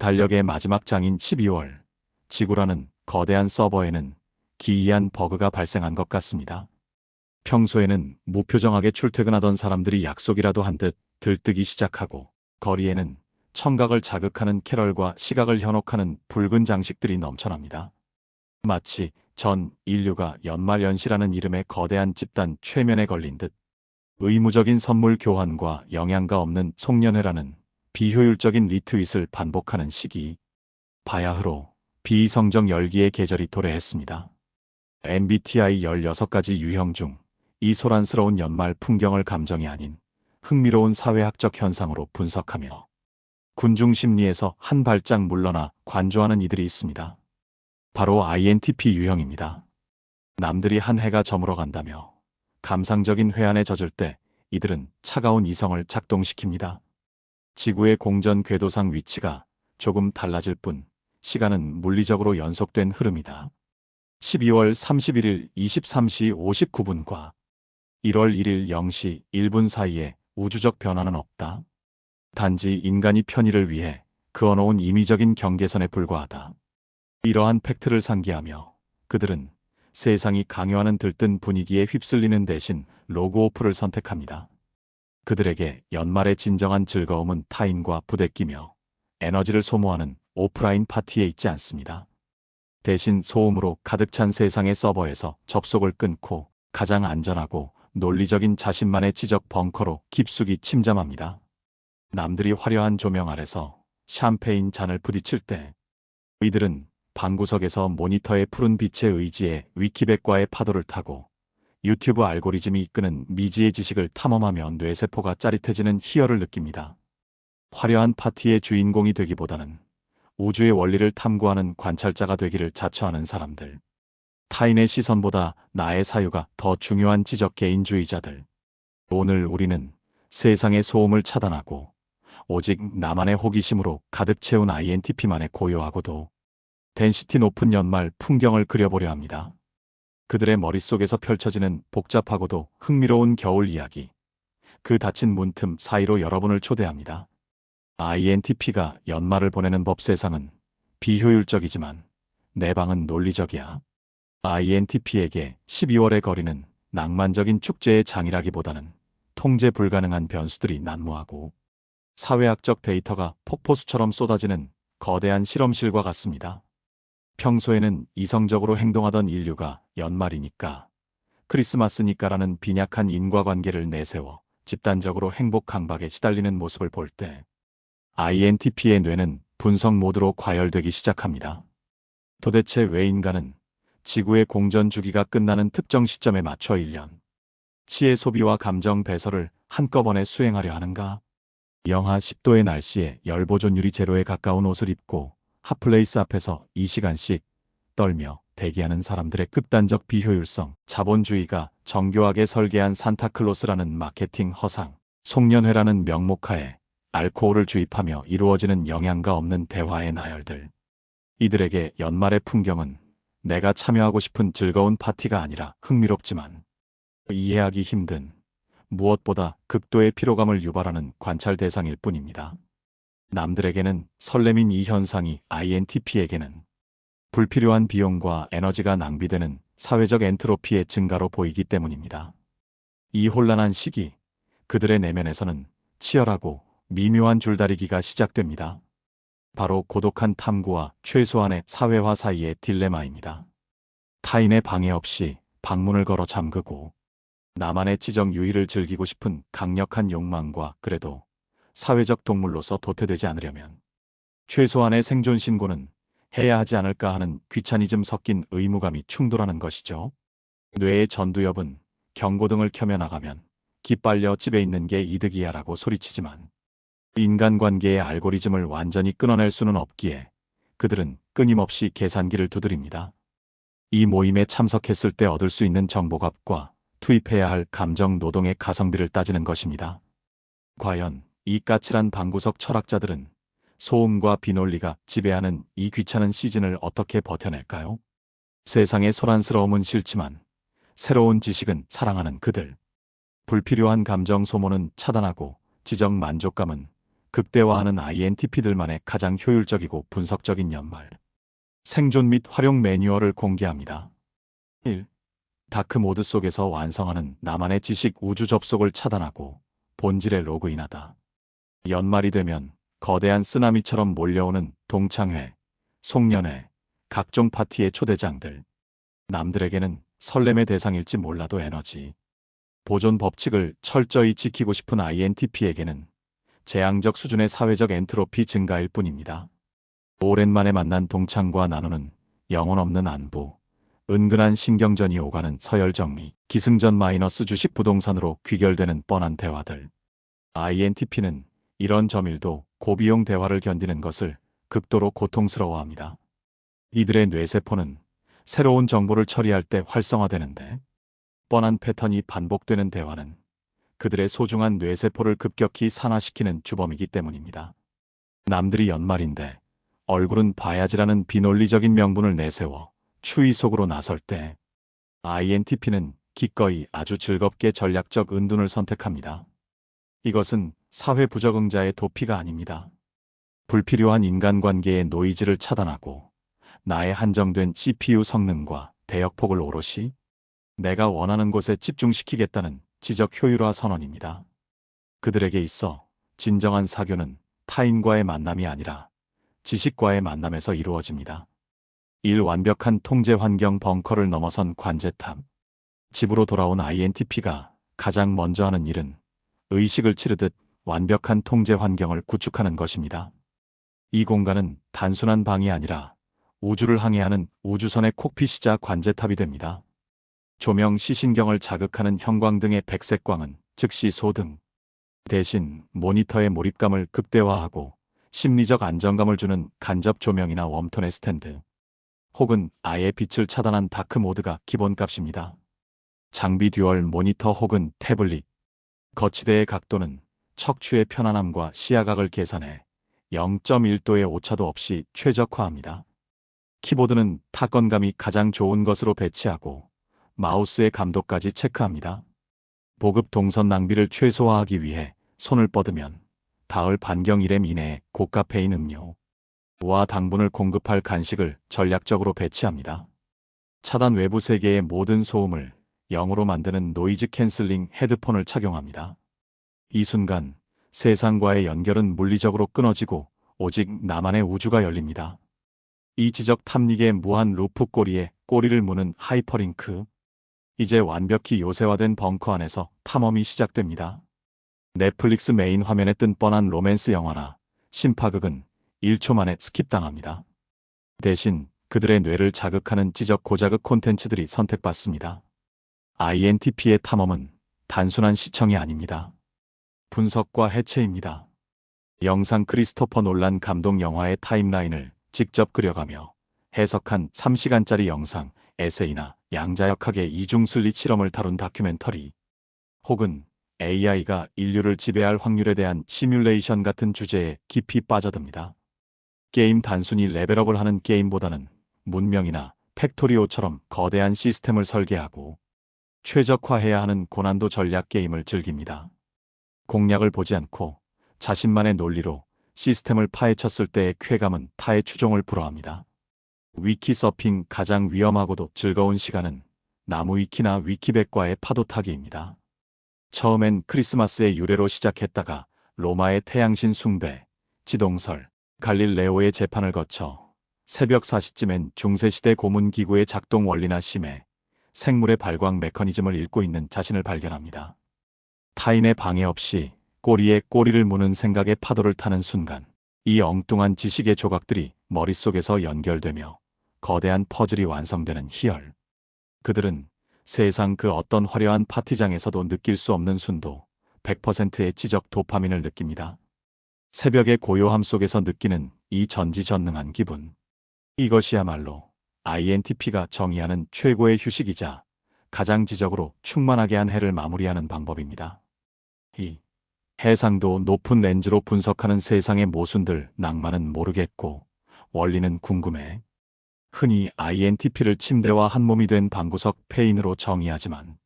달력의 마지막 장인 12월, 지구라는 거대한 서버에는 기이한 버그가 발생한 것 같습니다. 평소에는 무표정하게 출퇴근하던 사람들이 약속이라도 한 듯 들뜨기 시작하고, 거리에는 청각을 자극하는 캐럴과 시각을 현혹하는 붉은 장식들이 넘쳐납니다. 마치 전 인류가 연말연시라는 이름의 거대한 집단 최면에 걸린 듯. 의무적인 선물 교환과 영양가 없는 송년회라는 비효율적인 리트윗을 반복하는 시기. 바야흐로 비이성적 열기의 계절이 도래했습니다. MBTI 16가지 유형 중 이 소란스러운 연말 풍경을 감정이 아닌 흥미로운 사회학적 현상으로 분석하며 군중 심리에서 한 발짝 물러나 관조하는 이들이 있습니다. 바로 INTP 유형입니다. 남들이 한 해가 저물어 간다며 감상적인 회한에 젖을 때 이들은 차가운 이성을 작동시킵니다. 지구의 공전 궤도상 위치가 조금 달라질 뿐 시간은 물리적으로 연속된 흐름이다. 12월 31일 23시 59분과 1월 1일 0시 1분 사이에 우주적 변화는 없다. 단지 인간이 편의를 위해 그어놓은 임의적인 경계선에 불과하다. 이러한 팩트를 상기하며 그들은 세상이 강요하는 들뜬 분위기에 휩쓸리는 대신 로그오프를 선택합니다. 그들에게 연말의 진정한 즐거움은 타인과 부대끼며 에너지를 소모하는 오프라인 파티에 있지 않습니다. 대신 소음으로 가득 찬 세상의 서버에서 접속을 끊고 가장 안전하고 논리적인 자신만의 지적 벙커로 깊숙이 침잠합니다. 남들이 화려한 조명 아래서 샴페인 잔을 부딪힐 때 이들은 방구석에서 모니터의 푸른 빛에 의지해 위키백과의 파도를 타고 유튜브 알고리즘이 이끄는 미지의 지식을 탐험하며 뇌세포가 짜릿해지는 희열을 느낍니다. 화려한 파티의 주인공이 되기보다는 우주의 원리를 탐구하는 관찰자가 되기를 자처하는 사람들. 타인의 시선보다 나의 사유가 더 중요한 지적 개인주의자들. 오늘 우리는 세상의 소음을 차단하고 오직 나만의 호기심으로 가득 채운 INTP만의 고요하고도 덴시티 높은 연말 풍경을 그려보려 합니다. 그들의 머릿속에서 펼쳐지는 복잡하고도 흥미로운 겨울 이야기. 그 닫힌 문틈 사이로 여러분을 초대합니다. INTP가 연말을 보내는 법. 세상은 비효율적이지만 내 방은 논리적이야. INTP에게 12월의 거리는 낭만적인 축제의 장이라기보다는 통제 불가능한 변수들이 난무하고 사회학적 데이터가 폭포수처럼 쏟아지는 거대한 실험실과 같습니다. 평소에는 이성적으로 행동하던 인류가 연말이니까, 크리스마스니까라는 빈약한 인과관계를 내세워 집단적으로 행복 강박에 시달리는 모습을 볼 때 INTP의 뇌는 분석 모드로 과열되기 시작합니다. 도대체 왜 인간은 지구의 공전 주기가 끝나는 특정 시점에 맞춰 1년 치의 소비와 감정 배설을 한꺼번에 수행하려 하는가? 영하 10도의 날씨에 열보존율이 제로에 가까운 옷을 입고 핫플레이스 앞에서 2시간씩 떨며 대기하는 사람들의 극단적 비효율성, 자본주의가 정교하게 설계한 산타클로스라는 마케팅 허상, 송년회라는 명목하에 알코올을 주입하며 이루어지는 영양가 없는 대화의 나열들. 이들에게 연말의 풍경은 내가 참여하고 싶은 즐거운 파티가 아니라 흥미롭지만 이해하기 힘든, 무엇보다 극도의 피로감을 유발하는 관찰 대상일 뿐입니다. 남들에게는 설렘인 이 현상이 INTP에게는 불필요한 비용과 에너지가 낭비되는 사회적 엔트로피의 증가로 보이기 때문입니다. 이 혼란한 시기, 그들의 내면에서는 치열하고 미묘한 줄다리기가 시작됩니다. 바로 고독한 탐구와 최소한의 사회화 사이의 딜레마입니다. 타인의 방해 없이 방문을 걸어 잠그고 나만의 지적 유의를 즐기고 싶은 강력한 욕망과 그래도 사회적 동물로서 도태되지 않으려면 최소한의 생존 신고는 해야 하지 않을까 하는 귀차니즘 섞인 의무감이 충돌하는 것이죠. 뇌의 전두엽은 경고등을 켜며 나가면 기빨려 집에 있는 게 이득이야 라고 소리치지만 인간관계의 알고리즘을 완전히 끊어낼 수는 없기에 그들은 끊임없이 계산기를 두드립니다. 이 모임에 참석했을 때 얻을 수 있는 정보값과 투입해야 할 감정 노동의 가성비를 따지는 것입니다. 과연 이 까칠한 방구석 철학자들은 소음과 비논리가 지배하는 이 귀찮은 시즌을 어떻게 버텨낼까요? 세상의 소란스러움은 싫지만 새로운 지식은 사랑하는 그들. 불필요한 감정 소모는 차단하고 지적 만족감은 극대화하는 INTP들만의 가장 효율적이고 분석적인 연말 생존 및 활용 매뉴얼을 공개합니다. 1. 다크 모드 속에서 완성하는 나만의 지식 우주 접속을 차단하고 본질에 로그인하다. 연말이 되면 거대한 쓰나미처럼 몰려오는 동창회, 송년회, 각종 파티의 초대장들. 남들에게는 설렘의 대상일지 몰라도 에너지 보존 법칙을 철저히 지키고 싶은 INTP에게는 재앙적 수준의 사회적 엔트로피 증가일 뿐입니다. 오랜만에 만난 동창과 나누는 영혼 없는 안부, 은근한 신경전이 오가는 서열 정리, 기승전 마이너스 주식 부동산으로 귀결되는 뻔한 대화들. INTP는 이런 저밀도 고비용 대화를 견디는 것을 극도로 고통스러워합니다. 이들의 뇌세포는 새로운 정보를 처리할 때 활성화되는데 뻔한 패턴이 반복되는 대화는 그들의 소중한 뇌세포를 급격히 산화시키는 주범이기 때문입니다. 남들이 연말인데 얼굴은 봐야지라는 비논리적인 명분을 내세워 추위 속으로 나설 때 INTP는 기꺼이 아주 즐겁게 전략적 은둔을 선택합니다. 이것은 사회 부적응자의 도피가 아닙니다. 불필요한 인간관계의 노이즈를 차단하고 나의 한정된 CPU 성능과 대역폭을 오롯이 내가 원하는 곳에 집중시키겠다는 지적 효율화 선언입니다. 그들에게 있어 진정한 사교는 타인과의 만남이 아니라 지식과의 만남에서 이루어집니다. 1. 완벽한 통제 환경 벙커를 넘어선 관제탑. 집으로 돌아온 INTP가 가장 먼저 하는 일은 의식을 치르듯 완벽한 통제 환경을 구축하는 것입니다. 이 공간은 단순한 방이 아니라 우주를 항해하는 우주선의 콕핏이자 관제탑이 됩니다. 조명 시신경을 자극하는 형광등의 백색광은 즉시 소등. 대신 모니터의 몰입감을 극대화하고 심리적 안정감을 주는 간접 조명이나 웜톤의 스탠드, 혹은 아예 빛을 차단한 다크 모드가 기본값입니다. 장비 듀얼 모니터 혹은 태블릿, 거치대의 각도는 척추의 편안함과 시야각을 계산해 0.1도의 오차도 없이 최적화합니다. 키보드는 타건감이 가장 좋은 것으로 배치하고 마우스의 감도까지 체크합니다. 보급 동선 낭비를 최소화하기 위해 손을 뻗으면 닿을 반경 1m 이내에 고카페인 음료와 당분을 공급할 간식을 전략적으로 배치합니다. 차단 외부 세계의 모든 소음을 0으로 만드는 노이즈 캔슬링 헤드폰을 착용합니다. 이 순간 세상과의 연결은 물리적으로 끊어지고 오직 나만의 우주가 열립니다. 이 지적 탐닉의 무한 루프 꼬리에 꼬리를 무는 하이퍼링크. 이제 완벽히 요새화된 벙커 안에서 탐험이 시작됩니다. 넷플릭스 메인 화면에 뜬 뻔한 로맨스 영화나 심파극은 1초 만에 스킵당합니다. 대신 그들의 뇌를 자극하는 지적 고자극 콘텐츠들이 선택받습니다. INTP의 탐험은 단순한 시청이 아닙니다. 분석과 해체입니다. 영상 크리스토퍼 놀란 감독 영화의 타임라인을 직접 그려가며 해석한 3시간짜리 영상, 에세이나 양자역학의 이중순리 실험을 다룬 다큐멘터리, 혹은 AI가 인류를 지배할 확률에 대한 시뮬레이션 같은 주제에 깊이 빠져듭니다. 게임 단순히 레벨업을 하는 게임보다는 문명이나 팩토리오처럼 거대한 시스템을 설계하고 최적화해야 하는 고난도 전략 게임을 즐깁니다. 공략을 보지 않고 자신만의 논리로 시스템을 파헤쳤을 때의 쾌감은 타의 추종을 불허합니다. 위키 서핑 가장 위험하고도 즐거운 시간은 나무위키나 위키백과의 파도타기입니다. 처음엔 크리스마스의 유래로 시작했다가 로마의 태양신 숭배, 지동설, 갈릴레오의 재판을 거쳐 새벽 4시쯤엔 중세시대 고문기구의 작동 원리나 심해, 생물의 발광 메커니즘을 읽고 있는 자신을 발견합니다. 타인의 방해 없이 꼬리에 꼬리를 무는 생각의 파도를 타는 순간, 이 엉뚱한 지식의 조각들이 머릿속에서 연결되며 거대한 퍼즐이 완성되는 희열. 그들은 세상 그 어떤 화려한 파티장에서도 느낄 수 없는 순도, 100%의 지적 도파민을 느낍니다. 새벽의 고요함 속에서 느끼는 이 전지전능한 기분. 이것이야말로 INTP가 정의하는 최고의 휴식이자 가장 지적으로 충만하게 한 해를 마무리하는 방법입니다. 이 해상도 높은 렌즈로 분석하는 세상의 모순들, 낭만은 모르겠고 원리는 궁금해. 흔히 INTP를 침대와 한 몸이 된 방구석 페인으로 정의하지만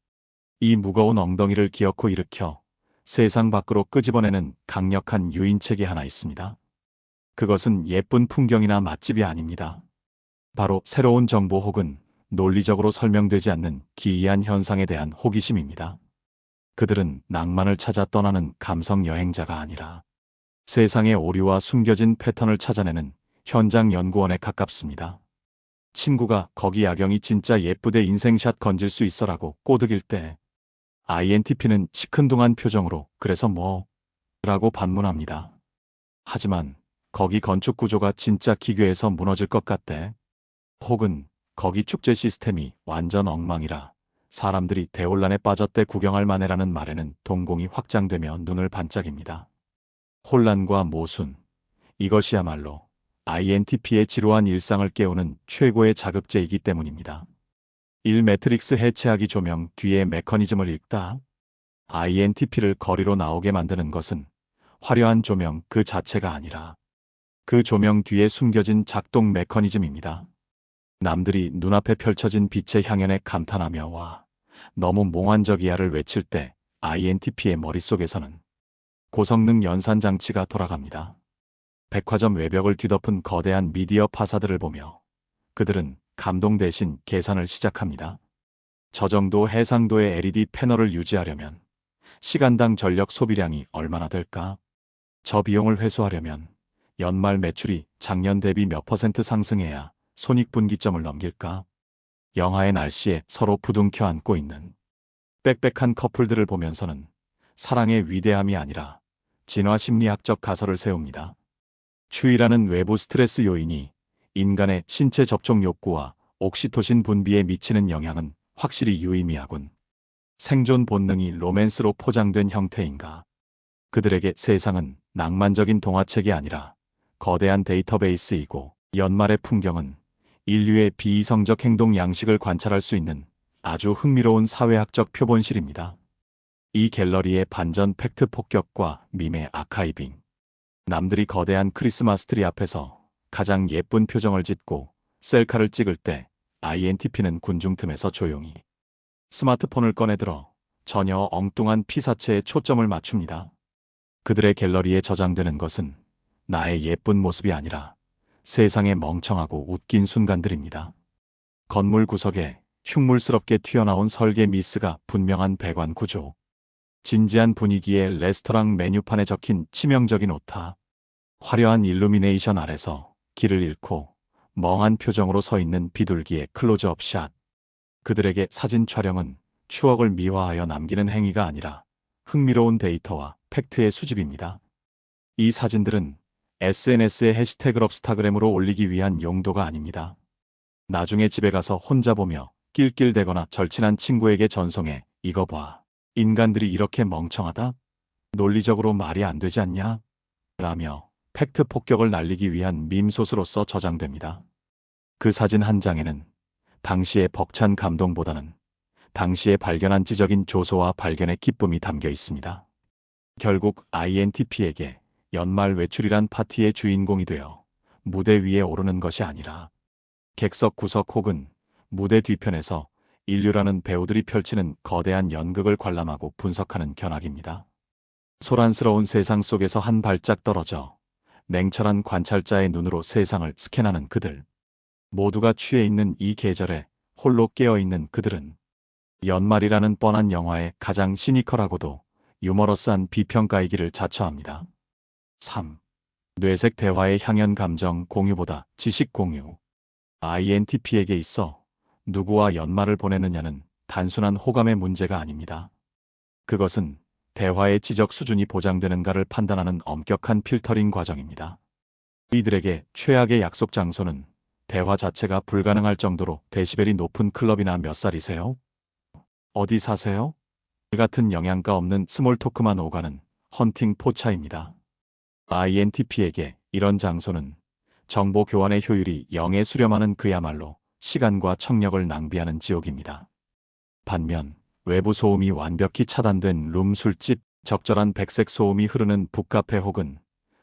이 무거운 엉덩이를 기어코 일으켜 세상 밖으로 끄집어내는 강력한 유인책이 하나 있습니다. 그것은 예쁜 풍경이나 맛집이 아닙니다. 바로 새로운 정보 혹은 논리적으로 설명되지 않는 기이한 현상에 대한 호기심입니다. 그들은 낭만을 찾아 떠나는 감성 여행자가 아니라 세상의 오류와 숨겨진 패턴을 찾아내는 현장 연구원에 가깝습니다. 친구가 거기 야경이 진짜 예쁘대 인생샷 건질 수 있어라고 꼬드길 때 INTP는 시큰둥한 표정으로 그래서 뭐? 라고 반문합니다. 하지만 거기 건축 구조가 진짜 기괴해서 무너질 것 같대. 혹은 거기 축제 시스템이 완전 엉망이라 사람들이 대혼란에 빠졌대 구경할 만해라는 말에는 동공이 확장되며 눈을 반짝입니다. 혼란과 모순, 이것이야말로 INTP의 지루한 일상을 깨우는 최고의 자극제이기 때문입니다. 1. 매트릭스 해체하기 조명 뒤의 메커니즘을 읽다. INTP를 거리로 나오게 만드는 것은 화려한 조명 그 자체가 아니라 그 조명 뒤에 숨겨진 작동 메커니즘입니다. 남들이 눈앞에 펼쳐진 빛의 향연에 감탄하며 와, 너무 몽환적이야를 외칠 때 INTP의 머릿속에서는 고성능 연산 장치가 돌아갑니다. 백화점 외벽을 뒤덮은 거대한 미디어 파사드를 보며 그들은 감동 대신 계산을 시작합니다. 저 정도 해상도의 LED 패널을 유지하려면 시간당 전력 소비량이 얼마나 될까? 저 비용을 회수하려면 연말 매출이 작년 대비 몇 % 상승해야 손익분기점을 넘길까? 영하의 날씨에 서로 부둥켜 안고 있는 빽빽한 커플들을 보면서는 사랑의 위대함이 아니라 진화 심리학적 가설을 세웁니다. 추위라는 외부 스트레스 요인이 인간의 신체 접촉 욕구와 옥시토신 분비에 미치는 영향은 확실히 유의미하군. 생존 본능이 로맨스로 포장된 형태인가? 그들에게 세상은 낭만적인 동화책이 아니라 거대한 데이터베이스이고 연말의 풍경은 인류의 비이성적 행동 양식을 관찰할 수 있는 아주 흥미로운 사회학적 표본실입니다. 이 갤러리의 반전 팩트 폭격과 밈의 아카이빙. 남들이 거대한 크리스마스 트리 앞에서 가장 예쁜 표정을 짓고 셀카를 찍을 때 INTP는 군중 틈에서 조용히 스마트폰을 꺼내들어 전혀 엉뚱한 피사체에 초점을 맞춥니다. 그들의 갤러리에 저장되는 것은 나의 예쁜 모습이 아니라 세상에 멍청하고 웃긴 순간들입니다. 건물 구석에 흉물스럽게 튀어나온 설계 미스가 분명한 배관 구조. 진지한 분위기에 레스토랑 메뉴판에 적힌 치명적인 오타. 화려한 일루미네이션 아래서 길을 잃고 멍한 표정으로 서 있는 비둘기의 클로즈업 샷. 그들에게 사진 촬영은 추억을 미화하여 남기는 행위가 아니라 흥미로운 데이터와 팩트의 수집입니다. 이 사진들은 SNS에 해시태그 럽스타그램으로 올리기 위한 용도가 아닙니다. 나중에 집에 가서 혼자 보며 낄낄대거나 절친한 친구에게 전송해 이거 봐. 인간들이 이렇게 멍청하다? 논리적으로 말이 안 되지 않냐? 라며 팩트 폭격을 날리기 위한 밈소스로서 저장됩니다. 그 사진 한 장에는 당시의 벅찬 감동보다는 당시에 발견한 지적인 조소와 발견의 기쁨이 담겨 있습니다. 결국 INTP에게 연말 외출이란 파티의 주인공이 되어 무대 위에 오르는 것이 아니라 객석 구석 혹은 무대 뒤편에서 인류라는 배우들이 펼치는 거대한 연극을 관람하고 분석하는 견학입니다. 소란스러운 세상 속에서 한 발짝 떨어져 냉철한 관찰자의 눈으로 세상을 스캔하는 그들. 모두가 취해 있는 이 계절에 홀로 깨어있는 그들은 연말이라는 뻔한 영화의 가장 시니컬하고도 유머러스한 비평가이기를 자처합니다. 3. 뇌색 대화의 향연 감정 공유보다 지식 공유. INTP에게 있어 누구와 연말을 보내느냐는 단순한 호감의 문제가 아닙니다. 그것은 대화의 지적 수준이 보장되는가를 판단하는 엄격한 필터링 과정입니다. 이들에게 최악의 약속 장소는 대화 자체가 불가능할 정도로 데시벨이 높은 클럽이나 몇 살이세요? 어디 사세요? 같은 영양가 없는 스몰 토크만 오가는 헌팅 포차입니다. INTP에게 이런 장소는 정보 교환의 효율이 0에 수렴하는 그야말로 시간과 청력을 낭비하는 지옥입니다. 반면 외부 소음이 완벽히 차단된 룸 술집, 적절한 백색 소음이 흐르는 북카페 혹은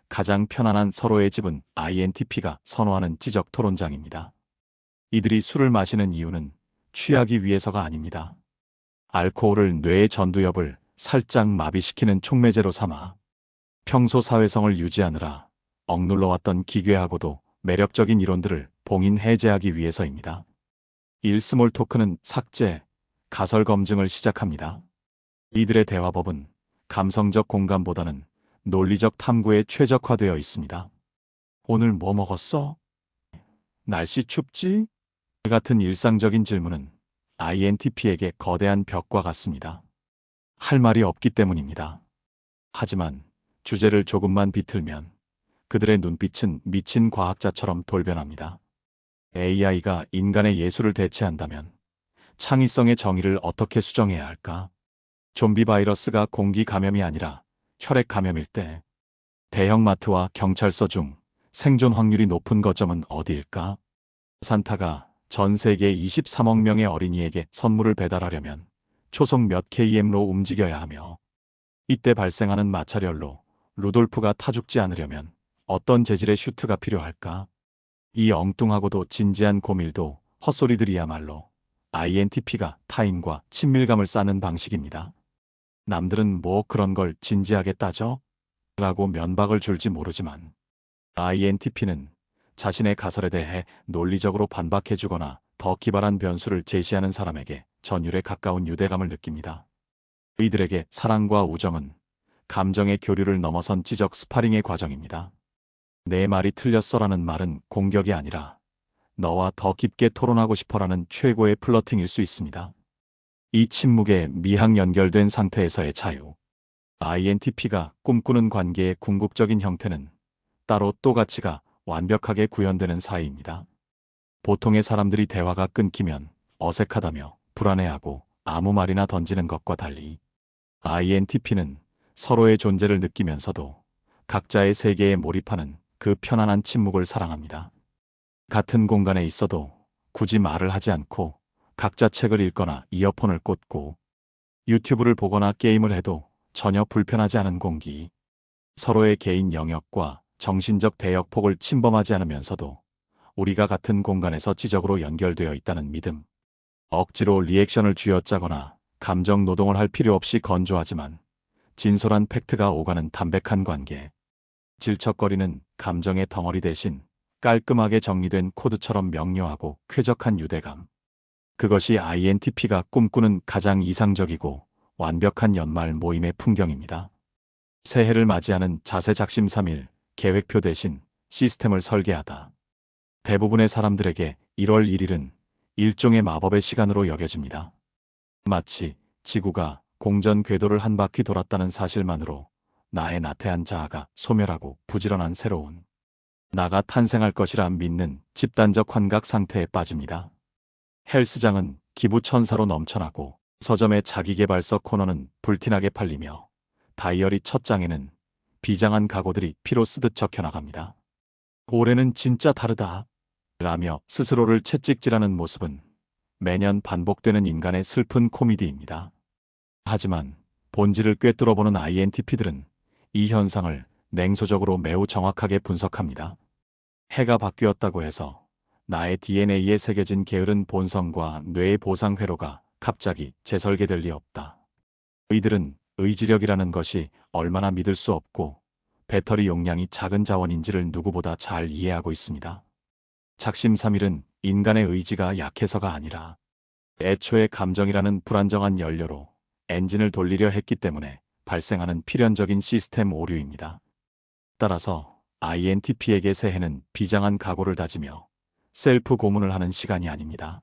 가장 편안한 서로의 집은 INTP가 선호하는 지적 토론장입니다. 이들이 술을 마시는 이유는 취하기 위해서가 아닙니다. 알코올을 뇌의 전두엽을 살짝 마비시키는 촉매제로 삼아 평소 사회성을 유지하느라 억눌러왔던 기괴하고도 매력적인 이론들을 봉인 해제하기 위해서입니다. 1. 스몰 토크는 삭제, 가설 검증을 시작합니다. 이들의 대화법은 감성적 공감보다는 논리적 탐구에 최적화되어 있습니다. 오늘 뭐 먹었어? 날씨 춥지? 같은 일상적인 질문은 INTP에게 거대한 벽과 같습니다. 할 말이 없기 때문입니다. 하지만 주제를 조금만 비틀면 그들의 눈빛은 미친 과학자처럼 돌변합니다. AI가 인간의 예술을 대체한다면 창의성의 정의를 어떻게 수정해야 할까? 좀비 바이러스가 공기 감염이 아니라 혈액 감염일 때 대형마트와 경찰서 중 생존 확률이 높은 거점은 어디일까? 산타가 전 세계 23억 명의 어린이에게 선물을 배달하려면 초속 몇 km로 움직여야 하며 이때 발생하는 마찰열로 루돌프가 타죽지 않으려면 어떤 재질의 슈트가 필요할까? 이 엉뚱하고도 진지한 고밀도 헛소리들이야말로 INTP가 타인과 친밀감을 쌓는 방식입니다. 남들은 뭐 그런 걸 진지하게 따져? 라고 면박을 줄지 모르지만 INTP는 자신의 가설에 대해 논리적으로 반박해주거나 더 기발한 변수를 제시하는 사람에게 전율에 가까운 유대감을 느낍니다. 이들에게 사랑과 우정은 감정의 교류를 넘어선 지적 스파링의 과정입니다. 내 말이 틀렸어라는 말은 공격이 아니라 너와 더 깊게 토론하고 싶어라는 최고의 플러팅일 수 있습니다. 이 침묵에 미학 연결된 상태에서의 자유. INTP가 꿈꾸는 관계의 궁극적인 형태는 따로 또 가치가 완벽하게 구현되는 사이입니다. 보통의 사람들이 대화가 끊기면 어색하다며 불안해하고 아무 말이나 던지는 것과 달리 INTP는 서로의 존재를 느끼면서도 각자의 세계에 몰입하는 그 편안한 침묵을 사랑합니다. 같은 공간에 있어도 굳이 말을 하지 않고 각자 책을 읽거나 이어폰을 꽂고 유튜브를 보거나 게임을 해도 전혀 불편하지 않은 공기. 서로의 개인 영역과 정신적 대역폭을 침범하지 않으면서도 우리가 같은 공간에서 지적으로 연결되어 있다는 믿음. 억지로 리액션을 쥐어짜거나 감정 노동을 할 필요 없이 건조하지만 진솔한 팩트가 오가는 담백한 관계. 질척거리는 감정의 덩어리 대신 깔끔하게 정리된 코드처럼 명료하고 쾌적한 유대감. 그것이 INTP가 꿈꾸는 가장 이상적이고 완벽한 연말 모임의 풍경입니다. 새해를 맞이하는 자세작심삼일 계획표 대신 시스템을 설계하다. 대부분의 사람들에게 1월 1일은 일종의 마법의 시간으로 여겨집니다. 마치 지구가 공전 궤도를 한 바퀴 돌았다는 사실만으로 나의 나태한 자아가 소멸하고 부지런한 새로운 나가 탄생할 것이라 믿는 집단적 환각 상태에 빠집니다. 헬스장은 기부천사로 넘쳐나고 서점의 자기계발서 코너는 불티나게 팔리며 다이어리 첫 장에는 비장한 각오들이 피로 쓰듯 적혀나갑니다. 올해는 진짜 다르다 라며 스스로를 채찍질하는 모습은 매년 반복되는 인간의 슬픈 코미디입니다. 하지만 본질을 꿰뚫어보는 INTP들은 이 현상을 냉소적으로 매우 정확하게 분석합니다. 해가 바뀌었다고 해서 나의 DNA에 새겨진 게으른 본성과 뇌의 보상 회로가 갑자기 재설계될 리 없다. 이들은 의지력이라는 것이 얼마나 믿을 수 없고 배터리 용량이 작은 자원인지를 누구보다 잘 이해하고 있습니다. 작심삼일은 인간의 의지가 약해서가 아니라 애초에 감정이라는 불안정한 연료로 엔진을 돌리려 했기 때문에 발생하는 필연적인 시스템 오류입니다. 따라서 INTP에게 새해는 비장한 각오를 다지며 셀프 고문을 하는 시간이 아닙니다.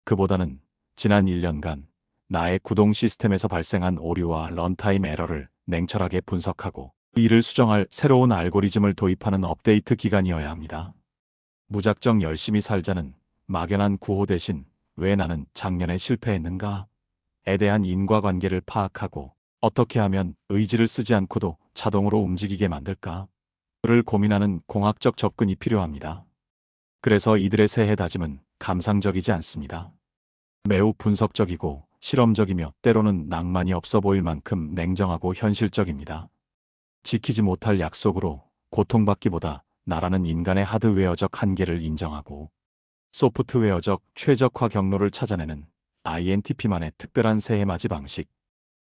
그보다는 지난 1년간 나의 구동 시스템에서 발생한 오류와 런타임 에러를 냉철하게 분석하고 이를 수정할 새로운 알고리즘을 도입하는 업데이트 기간이어야 합니다. 무작정 열심히 살자는 막연한 구호 대신 왜 나는 작년에 실패했는가? 에 대한 인과관계를 파악하고 어떻게 하면 의지를 쓰지 않고도 자동으로 움직이게 만들까? 를 고민하는 공학적 접근이 필요합니다. 그래서 이들의 새해 다짐은 감상적이지 않습니다. 매우 분석적이고 실험적이며 때로는 낭만이 없어 보일 만큼 냉정하고 현실적입니다. 지키지 못할 약속으로 고통받기보다 나라는 인간의 하드웨어적 한계를 인정하고 소프트웨어적 최적화 경로를 찾아내는 INTP만의 특별한 새해 맞이 방식.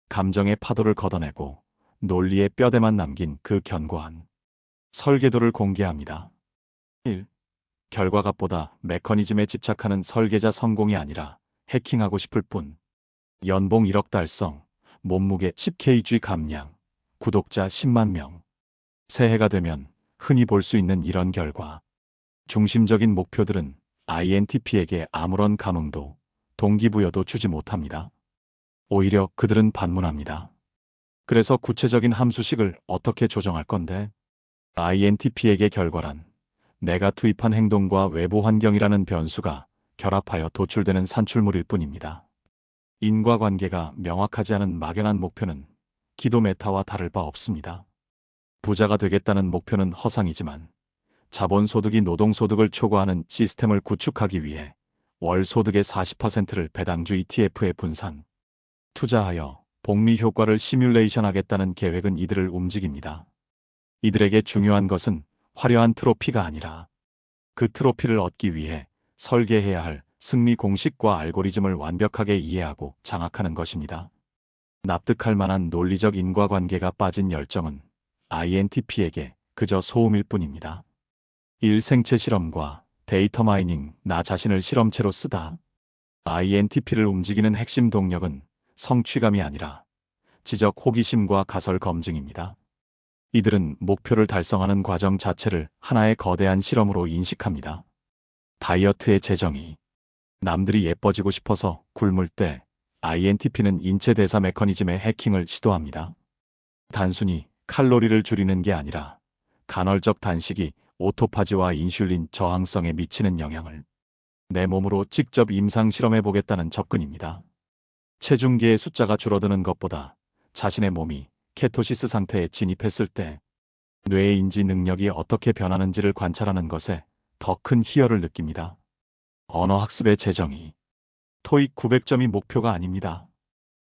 감정의 파도를 걷어내고 논리의 뼈대만 남긴 그 견고한 설계도를 공개합니다. 1. 결과값보다 메커니즘에 집착하는 설계자 성공이 아니라 해킹하고 싶을 뿐. 연봉 1억 달성, 몸무게 10kg 감량, 구독자 10만 명. 새해가 되면 흔히 볼 수 있는 이런 결과. 중심적인 목표들은 INTP에게 아무런 감흥도 동기부여도 주지 못합니다. 오히려 그들은 반문합니다. 그래서 구체적인 함수식을 어떻게 조정할 건데? INTP에게 결과란 내가 투입한 행동과 외부 환경이라는 변수가 결합하여 도출되는 산출물일 뿐입니다. 인과관계가 명확하지 않은 막연한 목표는 기도 메타와 다를 바 없습니다. 부자가 되겠다는 목표는 허상이지만 자본소득이 노동소득을 초과하는 시스템을 구축하기 위해 월 소득의 40%를 배당주 ETF에 분산, 투자하여 복리 효과를 시뮬레이션하겠다는 계획은 이들을 움직입니다. 이들에게 중요한 것은 화려한 트로피가 아니라 그 트로피를 얻기 위해 설계해야 할 승리 공식과 알고리즘을 완벽하게 이해하고 장악하는 것입니다. 납득할 만한 논리적 인과관계가 빠진 열정은 INTP에게 그저 소음일 뿐입니다. 1. 생체 실험과 데이터 마이닝, 나 자신을 실험체로 쓰다. INTP를 움직이는 핵심 동력은 성취감이 아니라 지적 호기심과 가설 검증입니다. 이들은 목표를 달성하는 과정 자체를 하나의 거대한 실험으로 인식합니다. 다이어트의 재정의. 남들이 예뻐지고 싶어서 굶을 때 INTP는 인체 대사 메커니즘의 해킹을 시도합니다. 단순히 칼로리를 줄이는 게 아니라 간헐적 단식이 오토파지와 인슐린 저항성에 미치는 영향을 내 몸으로 직접 임상 실험해 보겠다는 접근입니다. 체중계의 숫자가 줄어드는 것보다 자신의 몸이 케토시스 상태에 진입했을 때 뇌의 인지 능력이 어떻게 변하는지를 관찰하는 것에 더 큰 희열을 느낍니다. 언어학습의 재정의. 토익 900점이 목표가 아닙니다.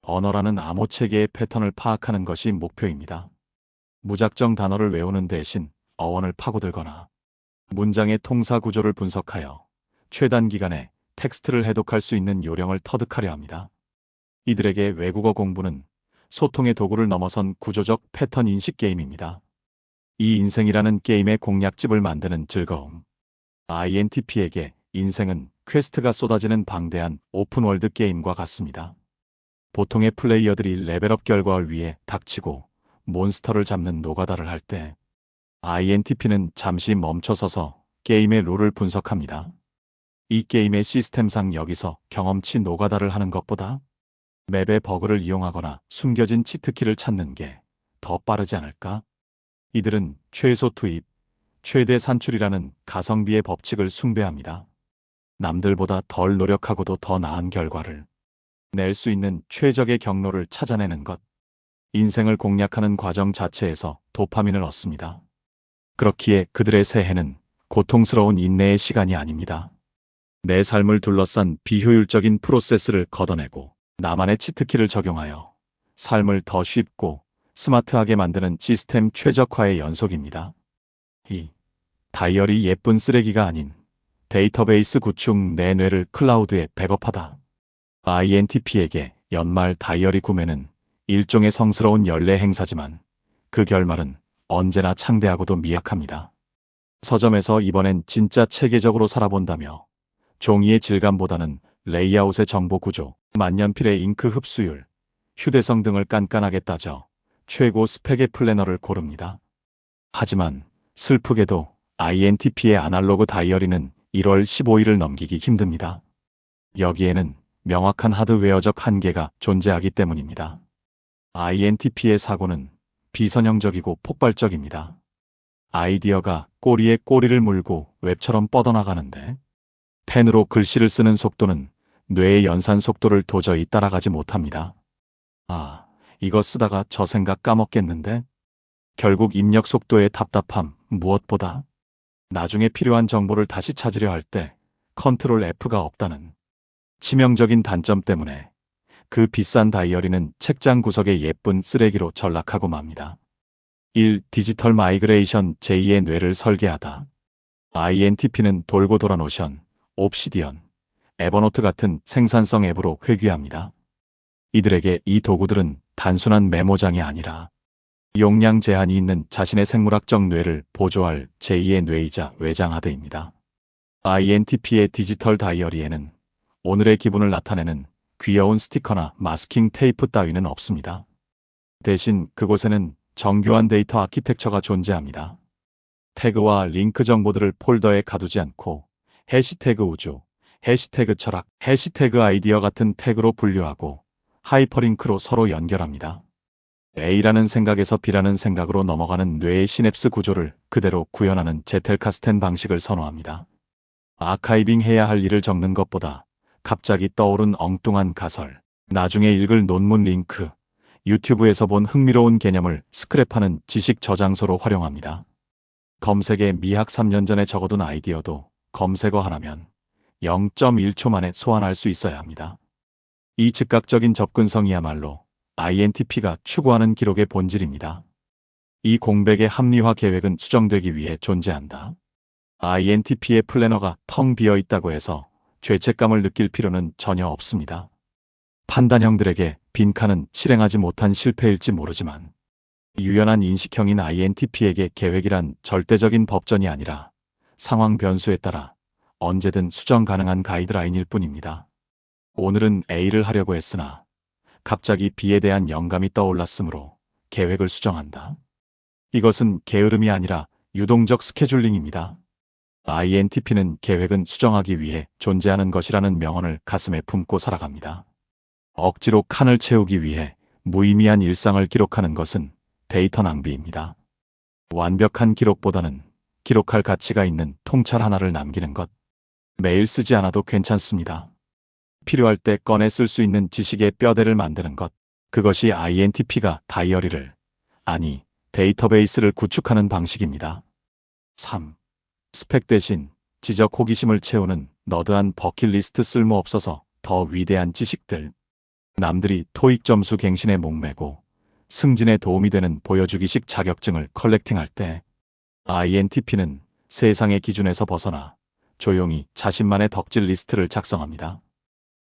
언어라는 암호 체계의 패턴을 파악하는 것이 목표입니다. 무작정 단어를 외우는 대신 어원을 파고들거나 문장의 통사 구조를 분석하여 최단 기간에 텍스트를 해독할 수 있는 요령을 터득하려 합니다. 이들에게 외국어 공부는 소통의 도구를 넘어선 구조적 패턴 인식 게임입니다. 이 인생이라는 게임의 공략집을 만드는 즐거움. INTP에게 인생은 퀘스트가 쏟아지는 방대한 오픈월드 게임과 같습니다. 보통의 플레이어들이 레벨업 결과를 위해 닥치고 몬스터를 잡는 노가다를 할 때 INTP는 잠시 멈춰서서 게임의 룰을 분석합니다. 이 게임의 시스템상 여기서 경험치 노가다를 하는 것보다 맵의 버그를 이용하거나 숨겨진 치트키를 찾는 게 더 빠르지 않을까? 이들은 최소 투입, 최대 산출이라는 가성비의 법칙을 숭배합니다. 남들보다 덜 노력하고도 더 나은 결과를 낼 수 있는 최적의 경로를 찾아내는 것. 인생을 공략하는 과정 자체에서 도파민을 얻습니다. 그렇기에 그들의 새해는 고통스러운 인내의 시간이 아닙니다. 내 삶을 둘러싼 비효율적인 프로세스를 걷어내고 나만의 치트키를 적용하여 삶을 더 쉽고 스마트하게 만드는 시스템 최적화의 연속입니다. 2. 다이어리 예쁜 쓰레기가 아닌 데이터베이스 구축. 내 뇌를 클라우드에 백업하다. INTP에게 연말 다이어리 구매는 일종의 성스러운 연례 행사지만 그 결말은 언제나 창대하고도 미약합니다. 서점에서 이번엔 진짜 체계적으로 살아본다며 종이의 질감보다는 레이아웃의 정보 구조, 만년필의 잉크 흡수율, 휴대성 등을 깐깐하게 따져 최고 스펙의 플래너를 고릅니다. 하지만 슬프게도 INTP의 아날로그 다이어리는 1월 15일을 넘기기 힘듭니다. 여기에는 명확한 하드웨어적 한계가 존재하기 때문입니다. INTP의 사고는 비선형적이고 폭발적입니다. 아이디어가 꼬리에 꼬리를 물고 웹처럼 뻗어나가는데 펜으로 글씨를 쓰는 속도는 뇌의 연산 속도를 도저히 따라가지 못합니다. 아, 이거 쓰다가 저 생각 까먹겠는데? 결국 입력 속도의 답답함, 무엇보다 나중에 필요한 정보를 다시 찾으려 할 때 컨트롤 F가 없다는 치명적인 단점 때문에 그 비싼 다이어리는 책장 구석의 예쁜 쓰레기로 전락하고 맙니다. 1. 디지털 마이그레이션. 제2의 뇌를 설계하다. INTP는 돌고 돌아 노션, 옵시디언, 에버노트 같은 생산성 앱으로 회귀합니다. 이들에게 이 도구들은 단순한 메모장이 아니라 용량 제한이 있는 자신의 생물학적 뇌를 보조할 제2의 뇌이자 외장하드입니다. INTP의 디지털 다이어리에는 오늘의 기분을 나타내는 귀여운 스티커나 마스킹 테이프 따위는 없습니다. 대신 그곳에는 정교한 데이터 아키텍처가 존재합니다. 태그와 링크 정보들을 폴더에 가두지 않고 해시태그 우주, 해시태그 철학, 해시태그 아이디어 같은 태그로 분류하고 하이퍼링크로 서로 연결합니다. A라는 생각에서 B라는 생각으로 넘어가는 뇌의 시냅스 구조를 그대로 구현하는 제텔카스텐 방식을 선호합니다. 아카이빙 해야 할 일을 적는 것보다 갑자기 떠오른 엉뚱한 가설, 나중에 읽을 논문 링크, 유튜브에서 본 흥미로운 개념을 스크랩하는 지식 저장소로 활용합니다. 검색에 미학 3년 전에 적어둔 아이디어도 검색어 하나면 0.1초 만에 소환할 수 있어야 합니다. 이 즉각적인 접근성이야말로 INTP가 추구하는 기록의 본질입니다. 이 공백의 합리화 계획은 수정되기 위해 존재한다. INTP의 플래너가 텅 비어 있다고 해서 죄책감을 느낄 필요는 전혀 없습니다. 판단형들에게 빈칸은 실행하지 못한 실패일지 모르지만 유연한 인식형인 INTP에게 계획이란 절대적인 법전이 아니라 상황 변수에 따라 언제든 수정 가능한 가이드라인일 뿐입니다. 오늘은 A를 하려고 했으나 갑자기 B에 대한 영감이 떠올랐으므로 계획을 수정한다. 이것은 게으름이 아니라 유동적 스케줄링입니다. INTP는 계획은 수정하기 위해 존재하는 것이라는 명언을 가슴에 품고 살아갑니다. 억지로 칸을 채우기 위해 무의미한 일상을 기록하는 것은 데이터 낭비입니다. 완벽한 기록보다는 기록할 가치가 있는 통찰 하나를 남기는 것. 매일 쓰지 않아도 괜찮습니다. 필요할 때 꺼내 쓸 수 있는 지식의 뼈대를 만드는 것. 그것이 INTP가 다이어리를, 아니 데이터베이스를 구축하는 방식입니다. 3. 스펙 대신 지적 호기심을 채우는 너드한 버킷리스트. 쓸모없어서 더 위대한 지식들. 남들이 토익 점수 갱신에 목매고 승진에 도움이 되는 보여주기식 자격증을 컬렉팅할 때 INTP는 세상의 기준에서 벗어나 조용히 자신만의 덕질 리스트를 작성합니다.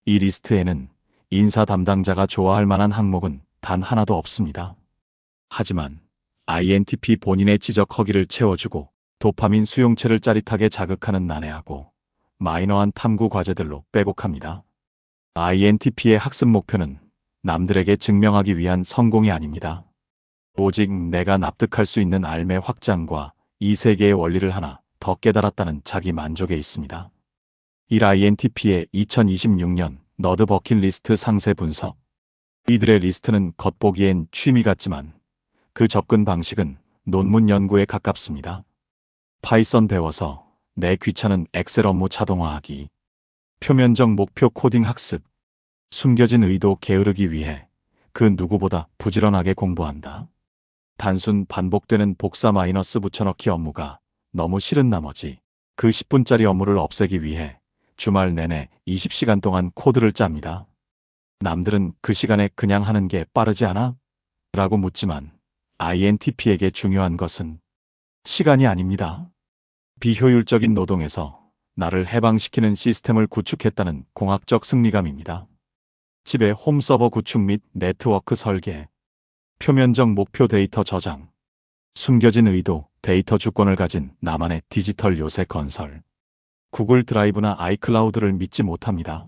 이 리스트에는 인사 담당자가 좋아할 만한 항목은 단 하나도 없습니다. 하지만 INTP 본인의 지적 허기를 채워주고 도파민 수용체를 짜릿하게 자극하는 난해하고 마이너한 탐구 과제들로 빼곡합니다. INTP의 학습 목표는 남들에게 증명하기 위한 성공이 아닙니다. 오직 내가 납득할 수 있는 알매 확장과 이 세계의 원리를 하나 더 깨달았다는 자기 만족에 있습니다. 1. INTP의 2026년 너드 버킷리스트 상세 분석. 이들의 리스트는 겉보기엔 취미 같지만 그 접근 방식은 논문 연구에 가깝습니다. 파이썬 배워서 내 귀찮은 엑셀 업무 자동화하기. 표면적 목표 코딩 학습. 숨겨진 의도 게으르기 위해 그 누구보다 부지런하게 공부한다. 단순 반복되는 복사 마이너스 붙여넣기 업무가 너무 싫은 나머지 그 10분짜리 업무를 없애기 위해 주말 내내 20시간 동안 코드를 짭니다. 남들은 그 시간에 그냥 하는 게 빠르지 않아? 라고 묻지만 INTP에게 중요한 것은 시간이 아닙니다. 비효율적인 노동에서 나를 해방시키는 시스템을 구축했다는 공학적 승리감입니다. 집의 홈 서버 구축 및 네트워크 설계, 표면적 목표 데이터 저장, 숨겨진 의도, 데이터 주권을 가진 나만의 디지털 요새 건설. 구글 드라이브나 아이클라우드를 믿지 못합니다.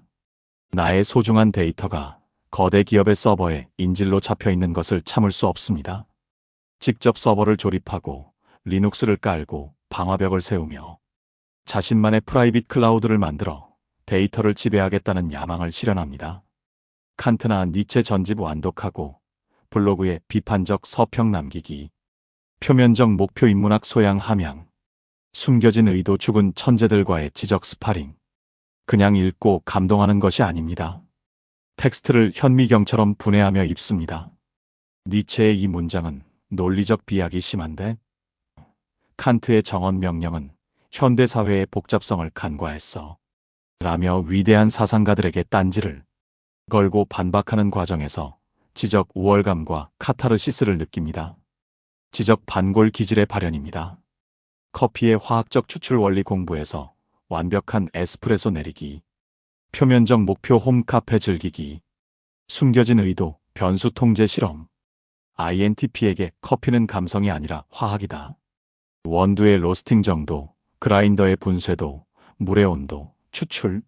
나의 소중한 데이터가 거대 기업의 서버에 인질로 잡혀 있는 것을 참을 수 없습니다. 직접 서버를 조립하고 리눅스를 깔고 방화벽을 세우며 자신만의 프라이빗 클라우드를 만들어 데이터를 지배하겠다는 야망을 실현합니다. 칸트나 니체 전집 완독하고 블로그에 비판적 서평 남기기. 표면적 목표 인문학 소양 함양. 숨겨진 의도 죽은 천재들과의 지적 스파링. 그냥 읽고 감동하는 것이 아닙니다. 텍스트를 현미경처럼 분해하며 읽습니다. 니체의 이 문장은 논리적 비약이 심한데 칸트의 정언 명령은 현대사회의 복잡성을 간과했어. 라며 위대한 사상가들에게 딴지를 걸고 반박하는 과정에서 지적 우월감과 카타르시스를 느낍니다. 지적 반골 기질의 발현입니다. 커피의 화학적 추출 원리 공부에서 완벽한 에스프레소 내리기. 표면적 목표 홈카페 즐기기. 숨겨진 의도, 변수 통제 실험. INTP에게 커피는 감성이 아니라 화학이다. 원두의 로스팅 정도, 그라인더의 분쇄도, 물의 온도, 추출,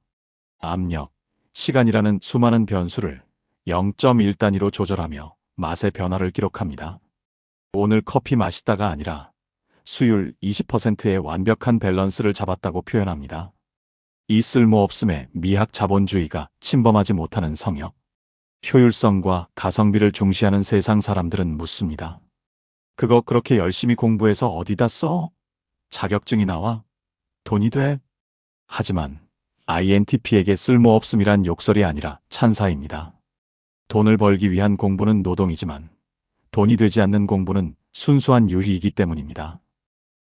압력, 시간이라는 수많은 변수를 0.1 단위로 조절하며 맛의 변화를 기록합니다. 오늘 커피 맛있다가 아니라 수율 20%의 완벽한 밸런스를 잡았다고 표현합니다. 이 쓸모없음에 미학 자본주의가 침범하지 못하는 성역. 효율성과 가성비를 중시하는 세상 사람들은 묻습니다. 그거 그렇게 열심히 공부해서 어디다 써? 자격증이 나와? 돈이 돼? 하지만 INTP에게 쓸모없음이란 욕설이 아니라 찬사입니다. 돈을 벌기 위한 공부는 노동이지만 돈이 되지 않는 공부는 순수한 유희이기 때문입니다.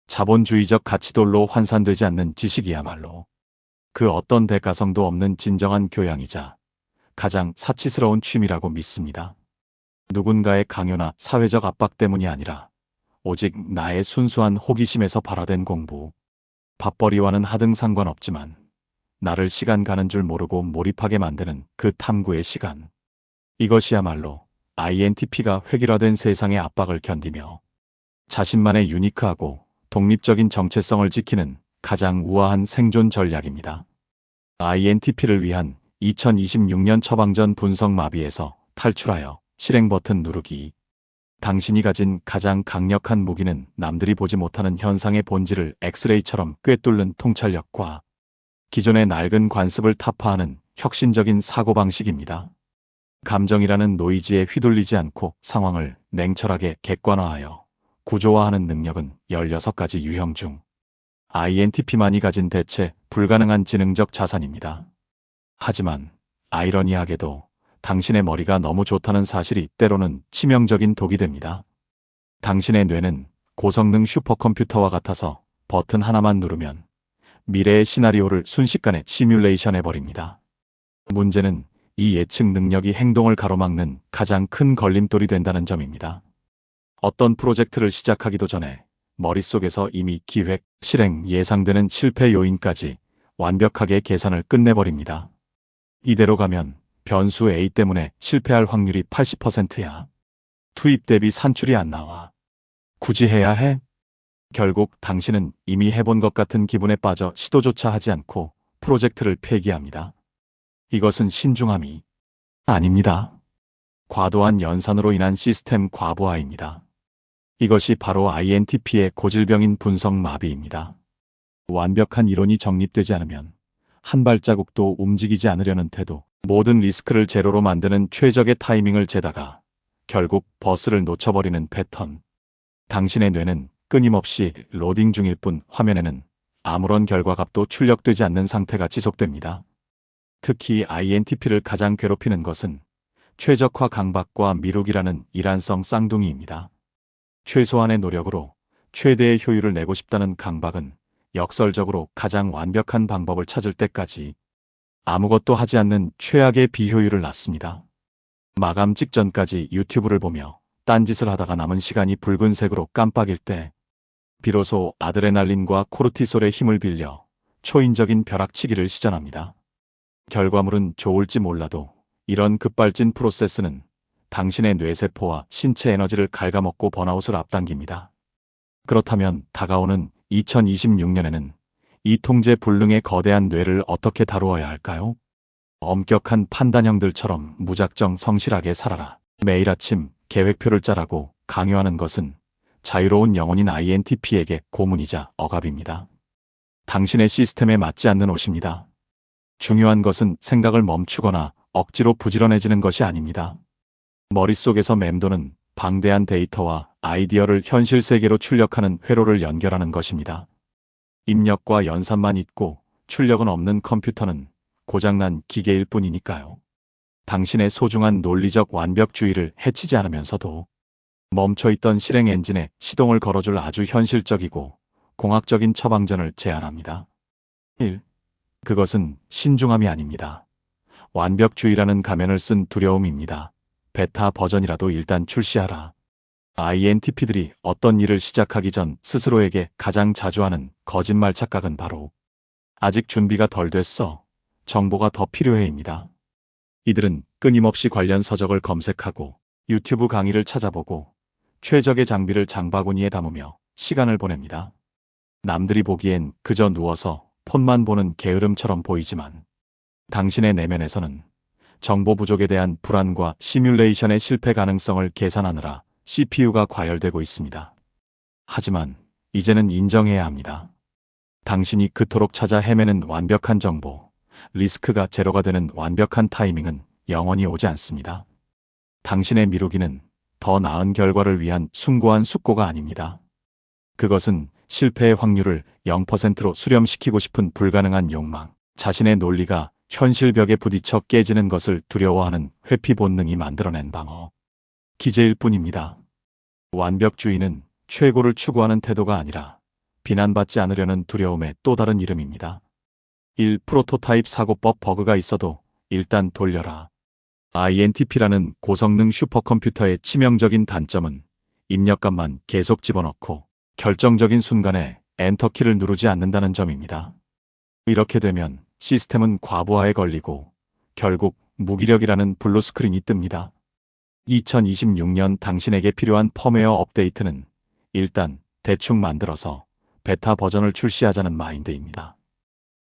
자본주의적 가치돌로 환산되지 않는 지식이야말로 그 어떤 대가성도 없는 진정한 교양이자 가장 사치스러운 취미라고 믿습니다. 누군가의 강요나 사회적 압박 때문이 아니라 오직 나의 순수한 호기심에서 발화된 공부. 밥벌이와는 하등 상관없지만 나를 시간 가는 줄 모르고 몰입하게 만드는 그 탐구의 시간. 이것이야말로 INTP가 획일화된 세상의 압박을 견디며 자신만의 유니크하고 독립적인 정체성을 지키는 가장 우아한 생존 전략입니다. INTP를 위한 2026년 처방전 분석 마비에서 탈출하여 실행 버튼 누르기. 당신이 가진 가장 강력한 무기는 남들이 보지 못하는 현상의 본질을 엑스레이처럼 꿰뚫는 통찰력과 기존의 낡은 관습을 타파하는 혁신적인 사고방식입니다. 감정이라는 노이즈에 휘둘리지 않고 상황을 냉철하게 객관화하여 구조화하는 능력은 16가지 유형 중 INTP만이 가진 대체 불가능한 지능적 자산입니다. 하지만 아이러니하게도 당신의 머리가 너무 좋다는 사실이 때로는 치명적인 독이 됩니다. 당신의 뇌는 고성능 슈퍼컴퓨터와 같아서 버튼 하나만 누르면 미래의 시나리오를 순식간에 시뮬레이션 해버립니다. 문제는 이 예측 능력이 행동을 가로막는 가장 큰 걸림돌이 된다는 점입니다. 어떤 프로젝트를 시작하기도 전에 머릿속에서 이미 기획, 실행, 예상되는 실패 요인까지 완벽하게 계산을 끝내버립니다. 이대로 가면 변수 A 때문에 실패할 확률이 80%야. 투입 대비 산출이 안 나와. 굳이 해야 해? 결국 당신은 이미 해본 것 같은 기분에 빠져 시도조차 하지 않고 프로젝트를 폐기합니다. 이것은 신중함이 아닙니다. 과도한 연산으로 인한 시스템 과부하입니다. 이것이 바로 INTP의 고질병인 분석 마비입니다. 완벽한 이론이 정립되지 않으면 한 발자국도 움직이지 않으려는 태도, 모든 리스크를 제로로 만드는 최적의 타이밍을 재다가 결국 버스를 놓쳐버리는 패턴. 당신의 뇌는 끊임없이 로딩 중일 뿐 화면에는 아무런 결과값도 출력되지 않는 상태가 지속됩니다. 특히 INTP를 가장 괴롭히는 것은 최적화 강박과 미루기라는 일환성 쌍둥이입니다. 최소한의 노력으로 최대의 효율을 내고 싶다는 강박은 역설적으로 가장 완벽한 방법을 찾을 때까지 아무것도 하지 않는 최악의 비효율을 낳습니다. 마감 직전까지 유튜브를 보며 딴짓을 하다가 남은 시간이 붉은색으로 깜빡일 때 비로소 아드레날린과 코르티솔의 힘을 빌려 초인적인 벼락치기를 시전합니다. 결과물은 좋을지 몰라도 이런 급발진 프로세스는 당신의 뇌세포와 신체 에너지를 갉아먹고 번아웃을 앞당깁니다. 그렇다면 다가오는 2026년에는 이 통제 불능의 거대한 뇌를 어떻게 다루어야 할까요? 엄격한 판단형들처럼 무작정 성실하게 살아라. 매일 아침 계획표를 짜라고 강요하는 것은 자유로운 영혼인 INTP에게 고문이자 억압입니다. 당신의 시스템에 맞지 않는 옷입니다. 중요한 것은 생각을 멈추거나 억지로 부지런해지는 것이 아닙니다. 머릿속에서 맴도는 방대한 데이터와 아이디어를 현실 세계로 출력하는 회로를 연결하는 것입니다. 입력과 연산만 있고 출력은 없는 컴퓨터는 고장난 기계일 뿐이니까요. 당신의 소중한 논리적 완벽주의를 해치지 않으면서도 멈춰있던 실행 엔진에 시동을 걸어줄 아주 현실적이고 공학적인 처방전을 제안합니다. 1. 그것은 신중함이 아닙니다. 완벽주의라는 가면을 쓴 두려움입니다. 베타 버전이라도 일단 출시하라. INTP들이 어떤 일을 시작하기 전 스스로에게 가장 자주 하는 거짓말 착각은 바로 아직 준비가 덜 됐어. 정보가 더 필요해입니다. 이들은 끊임없이 관련 서적을 검색하고 유튜브 강의를 찾아보고 최적의 장비를 장바구니에 담으며 시간을 보냅니다. 남들이 보기엔 그저 누워서 폰만 보는 게으름처럼 보이지만 당신의 내면에서는 정보 부족에 대한 불안과 시뮬레이션의 실패 가능성을 계산하느라 CPU가 과열되고 있습니다. 하지만 이제는 인정해야 합니다. 당신이 그토록 찾아 헤매는 완벽한 정보, 리스크가 제로가 되는 완벽한 타이밍은 영원히 오지 않습니다. 당신의 미루기는 더 나은 결과를 위한 숭고한 숙고가 아닙니다. 그것은 실패의 확률을 0%로 수렴시키고 싶은 불가능한 욕망, 자신의 논리가 현실 벽에 부딪혀 깨지는 것을 두려워하는 회피 본능이 만들어낸 방어 기제일 뿐입니다. 완벽주의는 최고를 추구하는 태도가 아니라 비난받지 않으려는 두려움의 또 다른 이름입니다. 1. 프로토타입 사고법 버그가 있어도 일단 돌려라. INTP라는 고성능 슈퍼컴퓨터의 치명적인 단점은 입력값만 계속 집어넣고 결정적인 순간에 엔터키를 누르지 않는다는 점입니다. 이렇게 되면 시스템은 과부하에 걸리고 결국 무기력이라는 블루스크린이 뜹니다. 2026년 당신에게 필요한 펌웨어 업데이트는 일단 대충 만들어서 베타 버전을 출시하자는 마인드입니다.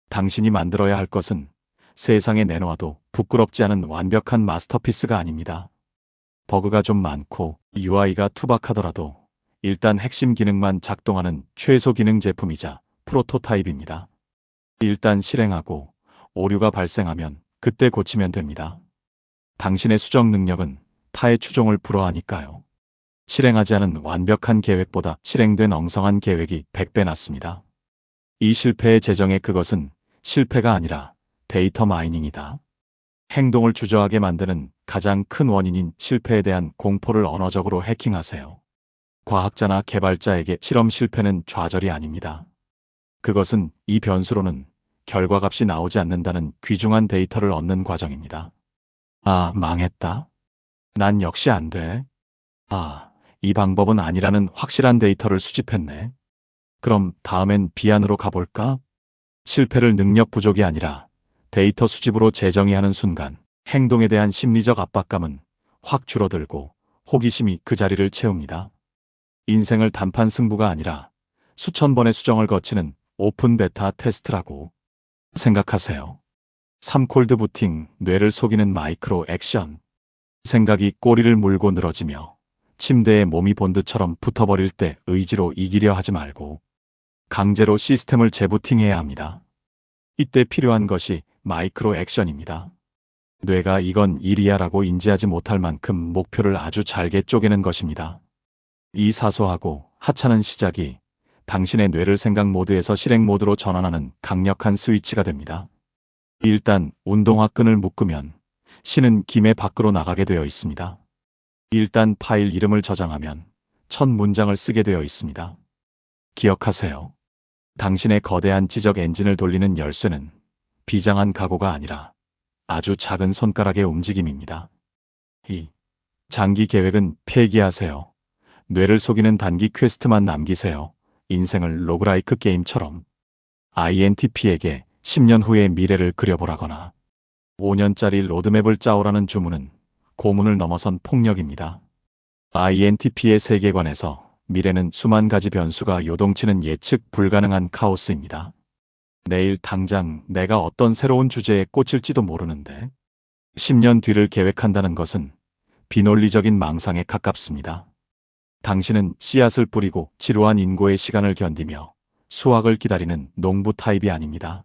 당신이 만들어야 할 것은 세상에 내놓아도 부끄럽지 않은 완벽한 마스터피스가 아닙니다. 버그가 좀 많고 UI가 투박하더라도 일단 핵심 기능만 작동하는 최소 기능 제품이자 프로토타입입니다. 일단 실행하고 오류가 발생하면 그때 고치면 됩니다. 당신의 수정 능력은 타의 추종을 불허하니까요. 실행하지 않은 완벽한 계획보다 실행된 엉성한 계획이 100배 낫습니다. 이 실패의 재정의 그것은 실패가 아니라 데이터 마이닝이다. 행동을 주저하게 만드는 가장 큰 원인인 실패에 대한 공포를 언어적으로 해킹하세요. 과학자나 개발자에게 실험 실패는 좌절이 아닙니다. 그것은 이 변수로는 결과값이 나오지 않는다는 귀중한 데이터를 얻는 과정입니다. 아, 망했다. 난 역시 안 돼. 아, 이 방법은 아니라는 확실한 데이터를 수집했네. 그럼 다음엔 비안으로 가볼까? 실패를 능력 부족이 아니라 데이터 수집으로 재정의하는 순간 행동에 대한 심리적 압박감은 확 줄어들고 호기심이 그 자리를 채웁니다. 인생을 단판 승부가 아니라 수천 번의 수정을 거치는 오픈 베타 테스트라고 생각하세요. 3콜드 부팅, 뇌를 속이는 마이크로 액션. 생각이 꼬리를 물고 늘어지며 침대에 몸이 본드처럼 붙어버릴 때 의지로 이기려 하지 말고 강제로 시스템을 재부팅해야 합니다. 이때 필요한 것이 마이크로 액션입니다. 뇌가 이건 일이야라고 인지하지 못할 만큼 목표를 아주 잘게 쪼개는 것입니다. 이 사소하고 하찮은 시작이 당신의 뇌를 생각 모드에서 실행 모드로 전환하는 강력한 스위치가 됩니다. 일단 운동화 끈을 묶으면 신은 김에 밖으로 나가게 되어 있습니다. 일단 파일 이름을 저장하면 첫 문장을 쓰게 되어 있습니다. 기억하세요. 당신의 거대한 지적 엔진을 돌리는 열쇠는 비장한 각오가 아니라 아주 작은 손가락의 움직임입니다. 2. 장기 계획은 폐기하세요. 뇌를 속이는 단기 퀘스트만 남기세요. 인생을 로그라이크 게임처럼. INTP에게 10년 후의 미래를 그려보라거나 5년짜리 로드맵을 짜오라는 주문은 고문을 넘어선 폭력입니다. INTP의 세계관에서 미래는 수만 가지 변수가 요동치는 예측 불가능한 카오스입니다. 내일 당장 내가 어떤 새로운 주제에 꽂힐지도 모르는데 10년 뒤를 계획한다는 것은 비논리적인 망상에 가깝습니다. 당신은 씨앗을 뿌리고 지루한 인고의 시간을 견디며 수확을 기다리는 농부 타입이 아닙니다.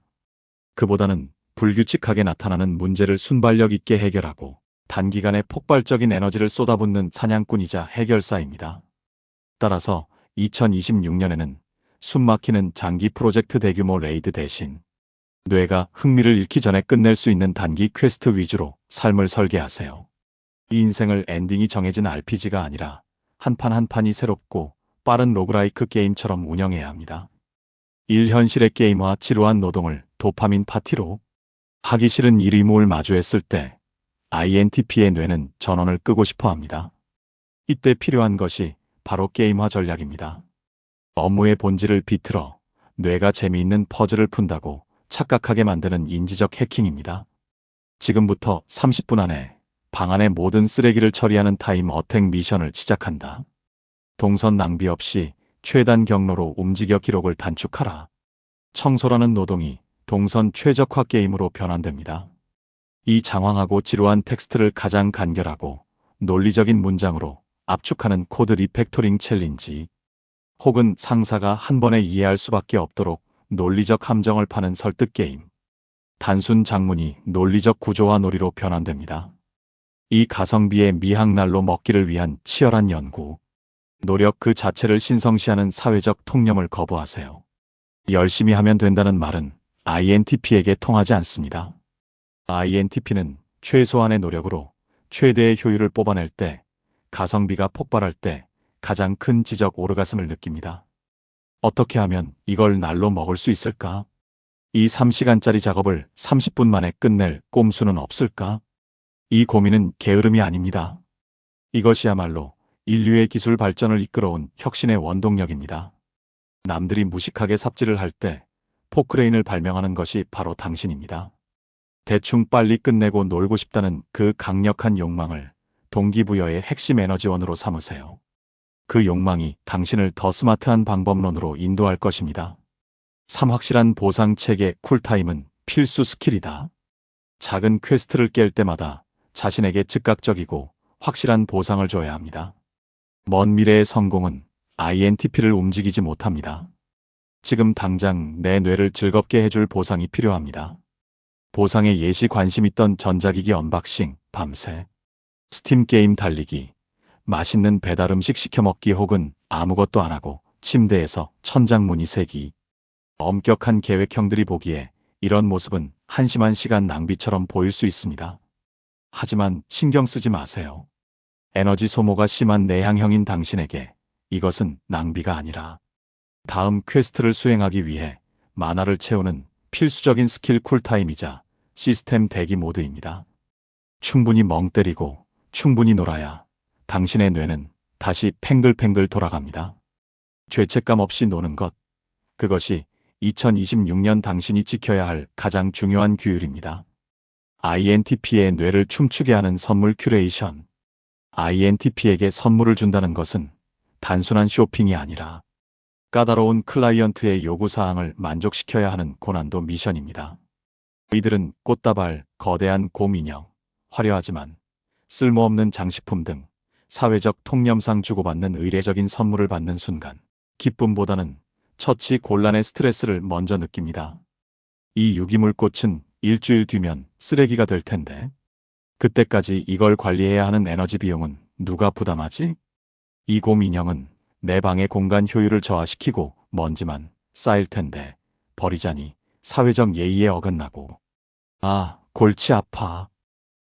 그보다는 불규칙하게 나타나는 문제를 순발력 있게 해결하고 단기간에 폭발적인 에너지를 쏟아붓는 사냥꾼이자 해결사입니다. 따라서 2026년에는 숨막히는 장기 프로젝트 대규모 레이드 대신 뇌가 흥미를 잃기 전에 끝낼 수 있는 단기 퀘스트 위주로 삶을 설계하세요. 이 인생을 엔딩이 정해진 RPG가 아니라 한 판 한 판이 새롭고 빠른 로그라이크 게임처럼 운영해야 합니다. 현실의 게임과 지루한 노동을 도파민 파티로 하기 싫은 일 의무를 마주했을 때 INTP의 뇌는 전원을 끄고 싶어 합니다. 이때 필요한 것이 바로 게임화 전략입니다. 업무의 본질을 비틀어 뇌가 재미있는 퍼즐을 푼다고 착각하게 만드는 인지적 해킹입니다. 지금부터 30분 안에 방 안의 모든 쓰레기를 처리하는 타임 어택 미션을 시작한다. 동선 낭비 없이 최단 경로로 움직여 기록을 단축하라. 청소라는 노동이 동선 최적화 게임으로 변환됩니다. 이 장황하고 지루한 텍스트를 가장 간결하고 논리적인 문장으로 압축하는 코드 리팩토링 챌린지, 혹은 상사가 한 번에 이해할 수밖에 없도록 논리적 함정을 파는 설득 게임. 단순 장문이 논리적 구조와 놀이로 변환됩니다. 이 가성비의 미학날로 먹기를 위한 치열한 연구. 노력 그 자체를 신성시하는 사회적 통념을 거부하세요. 열심히 하면 된다는 말은 INTP에게 통하지 않습니다. INTP는 최소한의 노력으로 최대의 효율을 뽑아낼 때, 가성비가 폭발할 때 가장 큰 지적 오르가슴을 느낍니다. 어떻게 하면 이걸 날로 먹을 수 있을까? 이 3시간짜리 작업을 30분 만에 끝낼 꼼수는 없을까? 이 고민은 게으름이 아닙니다. 이것이야말로 인류의 기술 발전을 이끌어온 혁신의 원동력입니다. 남들이 무식하게 삽질을 할 때 포크레인을 발명하는 것이 바로 당신입니다. 대충 빨리 끝내고 놀고 싶다는 그 강력한 욕망을 동기부여의 핵심 에너지원으로 삼으세요. 그 욕망이 당신을 더 스마트한 방법론으로 인도할 것입니다. 3. 확실한 보상 체계. 쿨타임은 필수 스킬이다. 작은 퀘스트를 깰 때마다 자신에게 즉각적이고 확실한 보상을 줘야 합니다. 먼 미래의 성공은 INTP를 움직이지 못합니다. 지금 당장 내 뇌를 즐겁게 해줄 보상이 필요합니다. 보상에 예시 관심 있던 전자기기 언박싱, 밤새 스팀 게임 달리기, 맛있는 배달 음식 시켜 먹기, 혹은 아무것도 안 하고 침대에서 천장무늬 새기. 엄격한 계획형들이 보기에 이런 모습은 한심한 시간 낭비처럼 보일 수 있습니다. 하지만 신경 쓰지 마세요. 에너지 소모가 심한 내향형인 당신에게 이것은 낭비가 아니라 다음 퀘스트를 수행하기 위해 만화를 채우는 필수적인 스킬 쿨타임이자 시스템 대기 모드입니다. 충분히 멍 때리고 충분히 놀아야 당신의 뇌는 다시 팽글팽글 돌아갑니다. 죄책감 없이 노는 것, 그것이 2026년 당신이 지켜야 할 가장 중요한 규율입니다. INTP의 뇌를 춤추게 하는 선물 큐레이션. INTP에게 선물을 준다는 것은 단순한 쇼핑이 아니라 까다로운 클라이언트의 요구사항을 만족시켜야 하는 고난도 미션입니다. 이들은 꽃다발, 거대한 곰인형, 화려하지만 쓸모없는 장식품 등 사회적 통념상 주고받는 의례적인 선물을 받는 순간 기쁨보다는 처치 곤란의 스트레스를 먼저 느낍니다. 이 유기물 꽃은 일주일 뒤면 쓰레기가 될 텐데 그때까지 이걸 관리해야 하는 에너지 비용은 누가 부담하지? 이 곰 인형은 내 방의 공간 효율을 저하시키고 먼지만 쌓일 텐데 버리자니 사회적 예의에 어긋나고. 아, 골치 아파.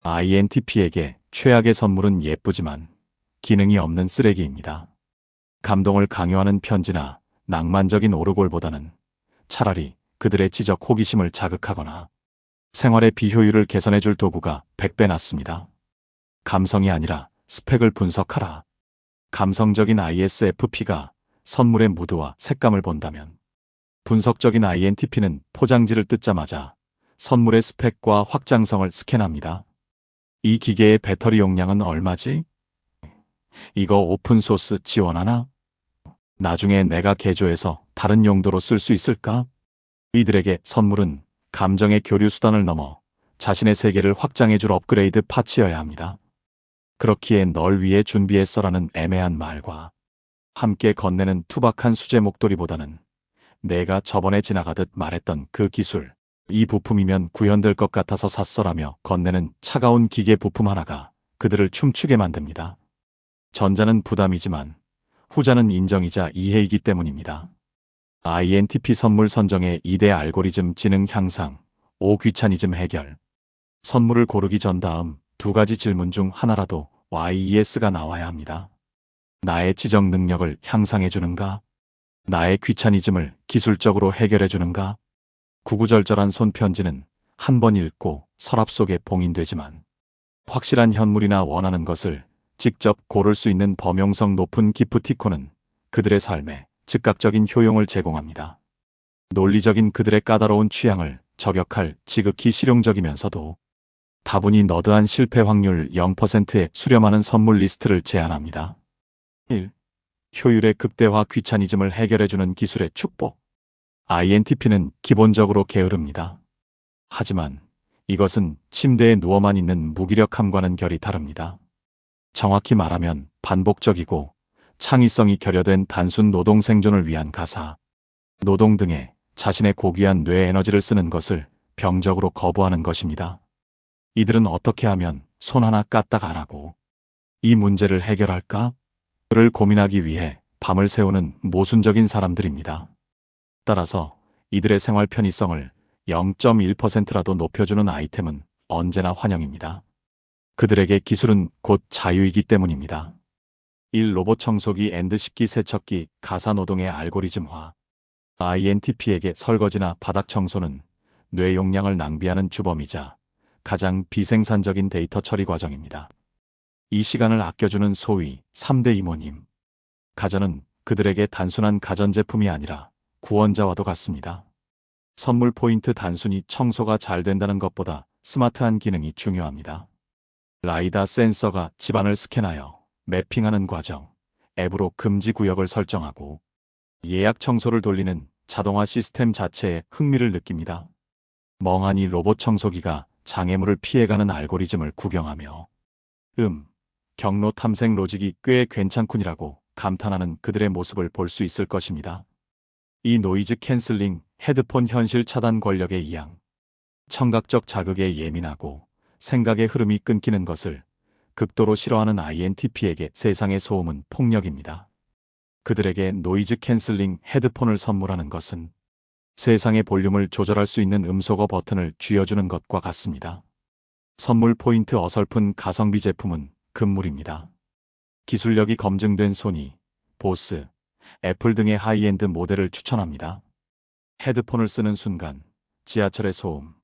INTP에게 최악의 선물은 예쁘지만 기능이 없는 쓰레기입니다. 감동을 강요하는 편지나 낭만적인 오르골보다는 차라리 그들의 지적 호기심을 자극하거나 생활의 비효율을 개선해줄 도구가 100배 낫습니다. 감성이 아니라 스펙을 분석하라. 감성적인 ISFP가 선물의 무드와 색감을 본다면 분석적인 INTP는 포장지를 뜯자마자 선물의 스펙과 확장성을 스캔합니다. 이 기계의 배터리 용량은 얼마지? 이거 오픈소스 지원하나? 나중에 내가 개조해서 다른 용도로 쓸 수 있을까? 이들에게 선물은 감정의 교류 수단을 넘어 자신의 세계를 확장해줄 업그레이드 파츠여야 합니다. 그렇기에 널 위해 준비했어라는 애매한 말과 함께 건네는 투박한 수제 목도리보다는 내가 저번에 지나가듯 말했던 그 기술, 이 부품이면 구현될 것 같아서 샀어라며 건네는 차가운 기계 부품 하나가 그들을 춤추게 만듭니다. 전자는 부담이지만 후자는 인정이자 이해이기 때문입니다. INTP 선물 선정의 2대 알고리즘. 지능 향상, 5. 귀차니즘 해결. 선물을 고르기 전 다음 2가지 질문 중 하나라도 YES가 나와야 합니다. 나의 지적 능력을 향상해주는가? 나의 귀차니즘을 기술적으로 해결해주는가? 구구절절한 손편지는 한 번 읽고 서랍 속에 봉인되지만 확실한 현물이나 원하는 것을 직접 고를 수 있는 범용성 높은 기프티콘은 그들의 삶에 즉각적인 효용을 제공합니다. 논리적인 그들의 까다로운 취향을 저격할 지극히 실용적이면서도 다분히 너드한 실패 확률 0%의 수렴하는 선물 리스트를 제안합니다. 1. 효율의 극대화 귀차니즘을 해결해주는 기술의 축복. INTP는 기본적으로 게으릅니다. 하지만 이것은 침대에 누워만 있는 무기력함과는 결이 다릅니다. 정확히 말하면 반복적이고 창의성이 결여된 단순 노동 생존을 위한 가사, 노동 등에 자신의 고귀한 뇌 에너지를 쓰는 것을 병적으로 거부하는 것입니다. 이들은 어떻게 하면 손 하나 까딱 안 하고 이 문제를 해결할까? 를 고민하기 위해 밤을 새우는 모순적인 사람들입니다. 따라서 이들의 생활 편의성을 0.1%라도 높여주는 아이템은 언제나 환영입니다. 그들에게 기술은 곧 자유이기 때문입니다. 1. 로봇 청소기 앤드 식기 세척기 가사 노동의 알고리즘화. INTP에게 설거지나 바닥 청소는 뇌 용량을 낭비하는 주범이자 가장 비생산적인 데이터 처리 과정입니다. 이 시간을 아껴주는 소위 3대 이모님. 가전은 그들에게 단순한 가전제품이 아니라 구원자와도 같습니다. 선물 포인트 단순히 청소가 잘 된다는 것보다 스마트한 기능이 중요합니다. 라이다 센서가 집안을 스캔하여 매핑하는 과정, 앱으로 금지 구역을 설정하고 예약 청소를 돌리는 자동화 시스템 자체에 흥미를 느낍니다. 멍하니 로봇 청소기가 장애물을 피해가는 알고리즘을 구경하며 경로 탐색 로직이 꽤 괜찮군이라고 감탄하는 그들의 모습을 볼 수 있을 것입니다. 이 노이즈 캔슬링 헤드폰 현실 차단 권력의 이양. 청각적 자극에 예민하고 생각의 흐름이 끊기는 것을 극도로 싫어하는 INTP에게 세상의 소음은 폭력입니다. 그들에게 노이즈 캔슬링 헤드폰을 선물하는 것은 세상의 볼륨을 조절할 수 있는 음소거 버튼을 쥐어주는 것과 같습니다. 선물 포인트 어설픈 가성비 제품은 금물입니다. 기술력이 검증된 소니, 보스, 애플 등의 하이엔드 모델을 추천합니다. 헤드폰을 쓰는 순간 지하철의 소음,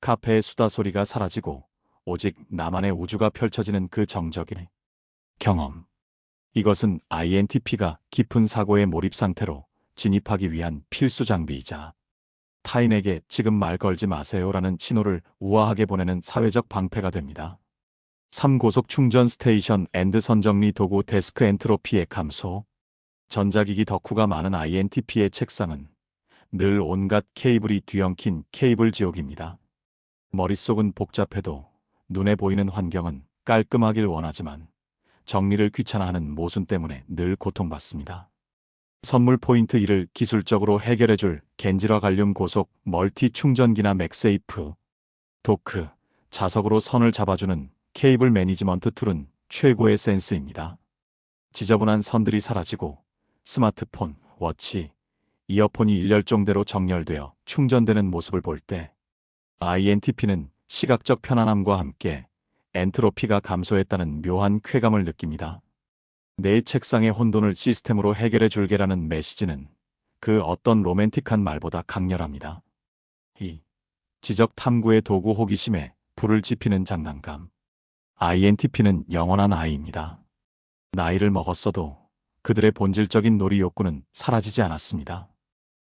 카페의 수다 소리가 사라지고 오직 나만의 우주가 펼쳐지는 그 정적의 경험. 이것은 INTP가 깊은 사고의 몰입 상태로 진입하기 위한 필수 장비이자 타인에게 지금 말 걸지 마세요라는 신호를 우아하게 보내는 사회적 방패가 됩니다. 3. 고속 충전 스테이션 앤드 선정리 도구 데스크 엔트로피의 감소. 전자기기 덕후가 많은 INTP의 책상은 늘 온갖 케이블이 뒤엉킨 케이블 지옥입니다. 머릿속은 복잡해도 눈에 보이는 환경은 깔끔하길 원하지만 정리를 귀찮아하는 모순 때문에 늘 고통받습니다. 선물 포인트 1을 기술적으로 해결해줄 겐질화 갈륨 고속 멀티 충전기나 맥세이프. 도크, 자석으로 선을 잡아주는 케이블 매니지먼트 툴은 최고의 센스입니다. 지저분한 선들이 사라지고 스마트폰, 워치, 이어폰이 일렬종대로 정렬되어 충전되는 모습을 볼 때 INTP는 시각적 편안함과 함께 엔트로피가 감소했다는 묘한 쾌감을 느낍니다. 내 책상의 혼돈을 시스템으로 해결해 줄게라는 메시지는 그 어떤 로맨틱한 말보다 강렬합니다. 2. 지적 탐구의 도구 호기심에 불을 지피는 장난감. INTP는 영원한 아이입니다. 나이를 먹었어도 그들의 본질적인 놀이 욕구는 사라지지 않았습니다.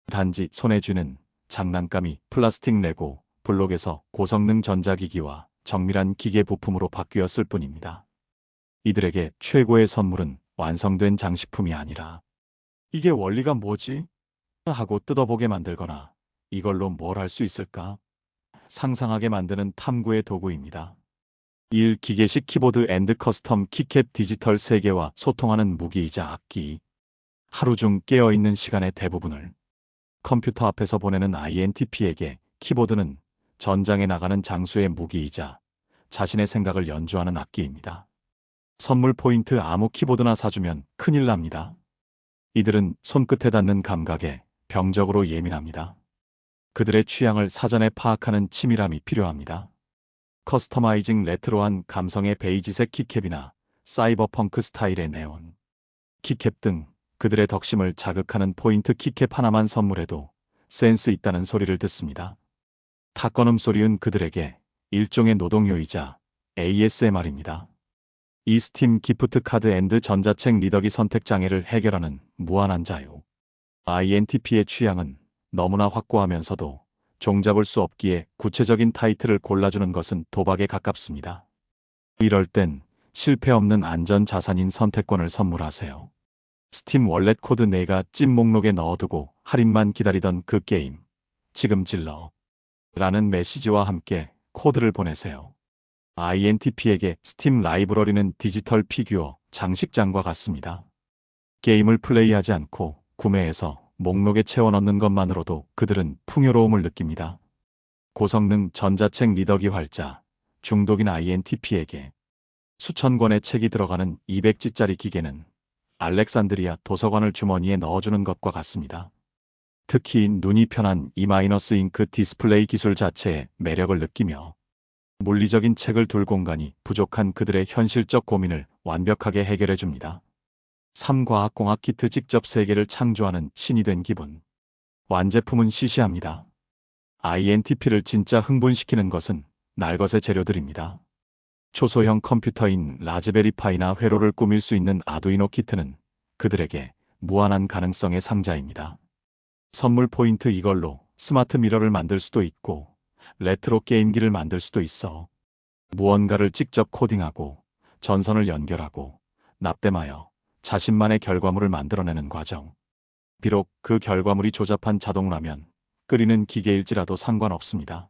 단지 손에 쥐는 장난감이 플라스틱 레고, 블록에서 고성능 전자기기와 정밀한 기계 부품으로 바뀌었을 뿐입니다. 이들에게 최고의 선물은 완성된 장식품이 아니라 이게 원리가 뭐지? 하고 뜯어보게 만들거나 이걸로 뭘 할 수 있을까? 상상하게 만드는 탐구의 도구입니다. 1. 기계식 키보드 앤드 커스텀 키캡 디지털 세계와 소통하는 무기이자 악기. 하루 중 깨어있는 시간의 대부분을 컴퓨터 앞에서 보내는 INTP에게 키보드는 전장에 나가는 장수의 무기이자 자신의 생각을 연주하는 악기입니다. 선물 포인트 아무 키보드나 사주면 큰일 납니다. 이들은 손끝에 닿는 감각에 병적으로 예민합니다. 그들의 취향을 사전에 파악하는 치밀함이 필요합니다. 커스터마이징 레트로한 감성의 베이지색 키캡이나 사이버펑크 스타일의 네온 키캡 등 그들의 덕심을 자극하는 포인트 키캡 하나만 선물해도 센스 있다는 소리를 듣습니다. 탁건음 소리은 그들에게 일종의 노동요이자 ASMR입니다. 이 스팀 기프트 카드 앤드 전자책 리더기 선택 장애를 해결하는 무한한 자유. INTP의 취향은 너무나 확고하면서도 종잡을 수 없기에 구체적인 타이틀을 골라주는 것은 도박에 가깝습니다. 이럴 땐 실패 없는 안전 자산인 선택권을 선물하세요. 스팀 월렛 코드 내가 찐 목록에 넣어두고 할인만 기다리던 그 게임. 지금 질러. 라는 메시지와 함께 코드를 보내세요. INTP에게 스팀 라이브러리는 디지털 피규어, 장식장과 같습니다. 게임을 플레이하지 않고 구매해서 목록에 채워 넣는 것만으로도 그들은 풍요로움을 느낍니다. 고성능 전자책 리더기 활자, 중독인 INTP에게 수천 권의 책이 들어가는 200지짜리 기계는 알렉산드리아 도서관을 주머니에 넣어주는 것과 같습니다. 특히 눈이 편한 E-잉크 디스플레이 기술 자체의 매력을 느끼며 물리적인 책을 둘 공간이 부족한 그들의 현실적 고민을 완벽하게 해결해 줍니다. 3과학공학 키트 직접 세계를 창조하는 신이 된 기분. 완제품은 시시합니다. INTP를 진짜 흥분시키는 것은 날것의 재료들입니다. 초소형 컴퓨터인 라즈베리파이나 회로를 꾸밀 수 있는 아두이노 키트는 그들에게 무한한 가능성의 상자입니다. 선물 포인트 이걸로 스마트 미러를 만들 수도 있고 레트로 게임기를 만들 수도 있어. 무언가를 직접 코딩하고 전선을 연결하고 납땜하여 자신만의 결과물을 만들어내는 과정. 비록 그 결과물이 조잡한 자동라면 끓이는 기계일지라도 상관없습니다.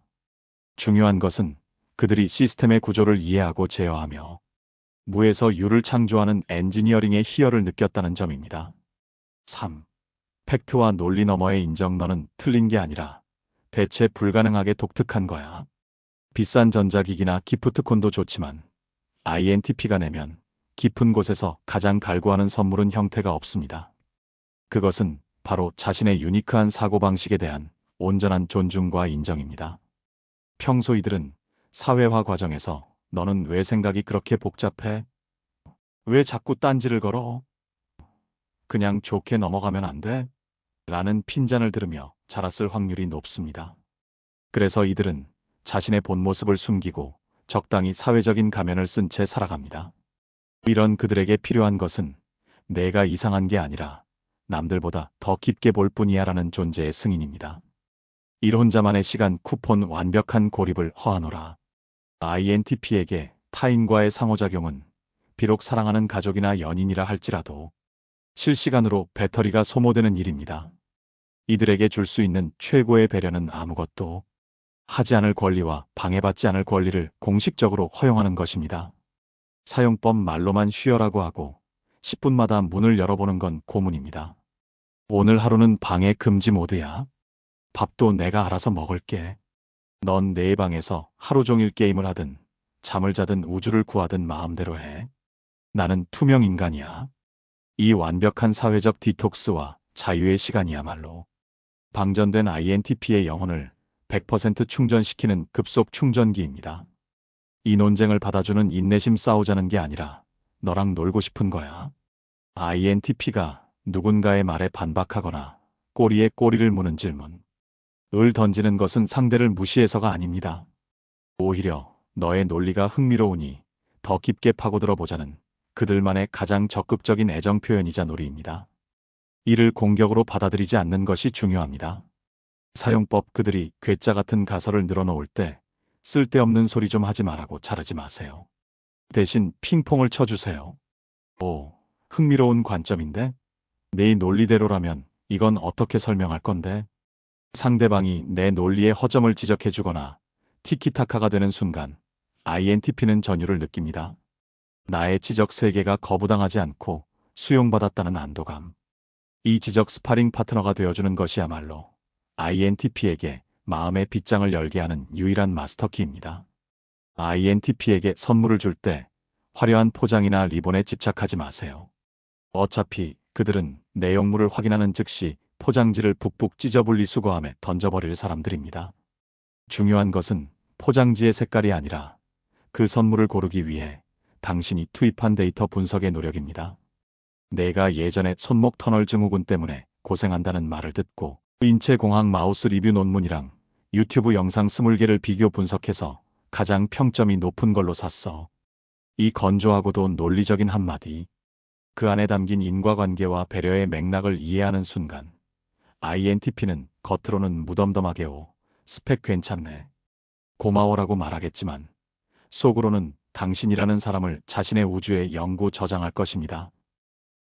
중요한 것은 그들이 시스템의 구조를 이해하고 제어하며 무에서 유를 창조하는 엔지니어링의 희열을 느꼈다는 점입니다. 3. 팩트와 논리 너머의 인정. 너는 틀린 게 아니라 대체 불가능하게 독특한 거야. 비싼 전자기기나 기프트콘도 좋지만 INTP가 내면 깊은 곳에서 가장 갈구하는 선물은 형태가 없습니다. 그것은 바로 자신의 유니크한 사고방식에 대한 온전한 존중과 인정입니다. 평소 이들은 사회화 과정에서 너는 왜 생각이 그렇게 복잡해? 왜 자꾸 딴지를 걸어? 그냥 좋게 넘어가면 안 돼? 라는 핀잔을 들으며 자랐을 확률이 높습니다. 그래서 이들은 자신의 본 모습을 숨기고 적당히 사회적인 가면을 쓴 채 살아갑니다. 이런 그들에게 필요한 것은 내가 이상한 게 아니라 남들보다 더 깊게 볼 뿐이야 라는 존재의 승인입니다. 일 혼자만의 시간 쿠폰 완벽한 고립을 허하노라. INTP에게 타인과의 상호작용은 비록 사랑하는 가족이나 연인이라 할지라도 실시간으로 배터리가 소모되는 일입니다. 이들에게 줄 수 있는 최고의 배려는 아무것도 하지 않을 권리와 방해받지 않을 권리를 공식적으로 허용하는 것입니다. 사용법 말로만 쉬어라고 하고 10분마다 문을 열어보는 건 고문입니다. 오늘 하루는 방해 금지 모드야. 밥도 내가 알아서 먹을게. 넌 내 방에서 하루 종일 게임을 하든 잠을 자든 우주를 구하든 마음대로 해. 나는 투명 인간이야. 이 완벽한 사회적 디톡스와 자유의 시간이야말로 방전된 INTP의 영혼을 100% 충전시키는 급속 충전기입니다. 이 논쟁을 받아주는 인내심 싸우자는 게 아니라 너랑 놀고 싶은 거야. INTP가 누군가의 말에 반박하거나 꼬리에 꼬리를 무는 질문. 을 던지는 것은 상대를 무시해서가 아닙니다. 오히려 너의 논리가 흥미로우니 더 깊게 파고들어 보자는 그들만의 가장 적극적인 애정 표현이자 놀이입니다. 이를 공격으로 받아들이지 않는 것이 중요합니다. 사용법 그들이 괴짜 같은 가설을 늘어놓을 때 쓸데없는 소리 좀 하지 말라고 자르지 마세요. 대신 핑퐁을 쳐주세요. 오, 흥미로운 관점인데? 네 논리대로라면 이건 어떻게 설명할 건데? 상대방이 내 논리의 허점을 지적해주거나 티키타카가 되는 순간 INTP는 전율을 느낍니다. 나의 지적 세계가 거부당하지 않고 수용받았다는 안도감. 이 지적 스파링 파트너가 되어주는 것이야말로 INTP에게 마음의 빗장을 열게 하는 유일한 마스터키입니다. INTP에게 선물을 줄 때 화려한 포장이나 리본에 집착하지 마세요. 어차피 그들은 내용물을 확인하는 즉시 포장지를 북북 찢어 분리수거함에 던져버릴 사람들입니다. 중요한 것은 포장지의 색깔이 아니라 그 선물을 고르기 위해 당신이 투입한 데이터 분석의 노력입니다. 내가 예전에 손목 터널 증후군 때문에 고생한다는 말을 듣고 인체공학 마우스 리뷰 논문이랑 유튜브 영상 20개를 비교 분석해서 가장 평점이 높은 걸로 샀어. 이 건조하고도 논리적인 한마디. 그 안에 담긴 인과관계와 배려의 맥락을 이해하는 순간 INTP는 겉으로는 무덤덤하게오 스펙 괜찮네. 고마워라고 말하겠지만 속으로는 당신이라는 사람을 자신의 우주에 영구 저장할 것입니다.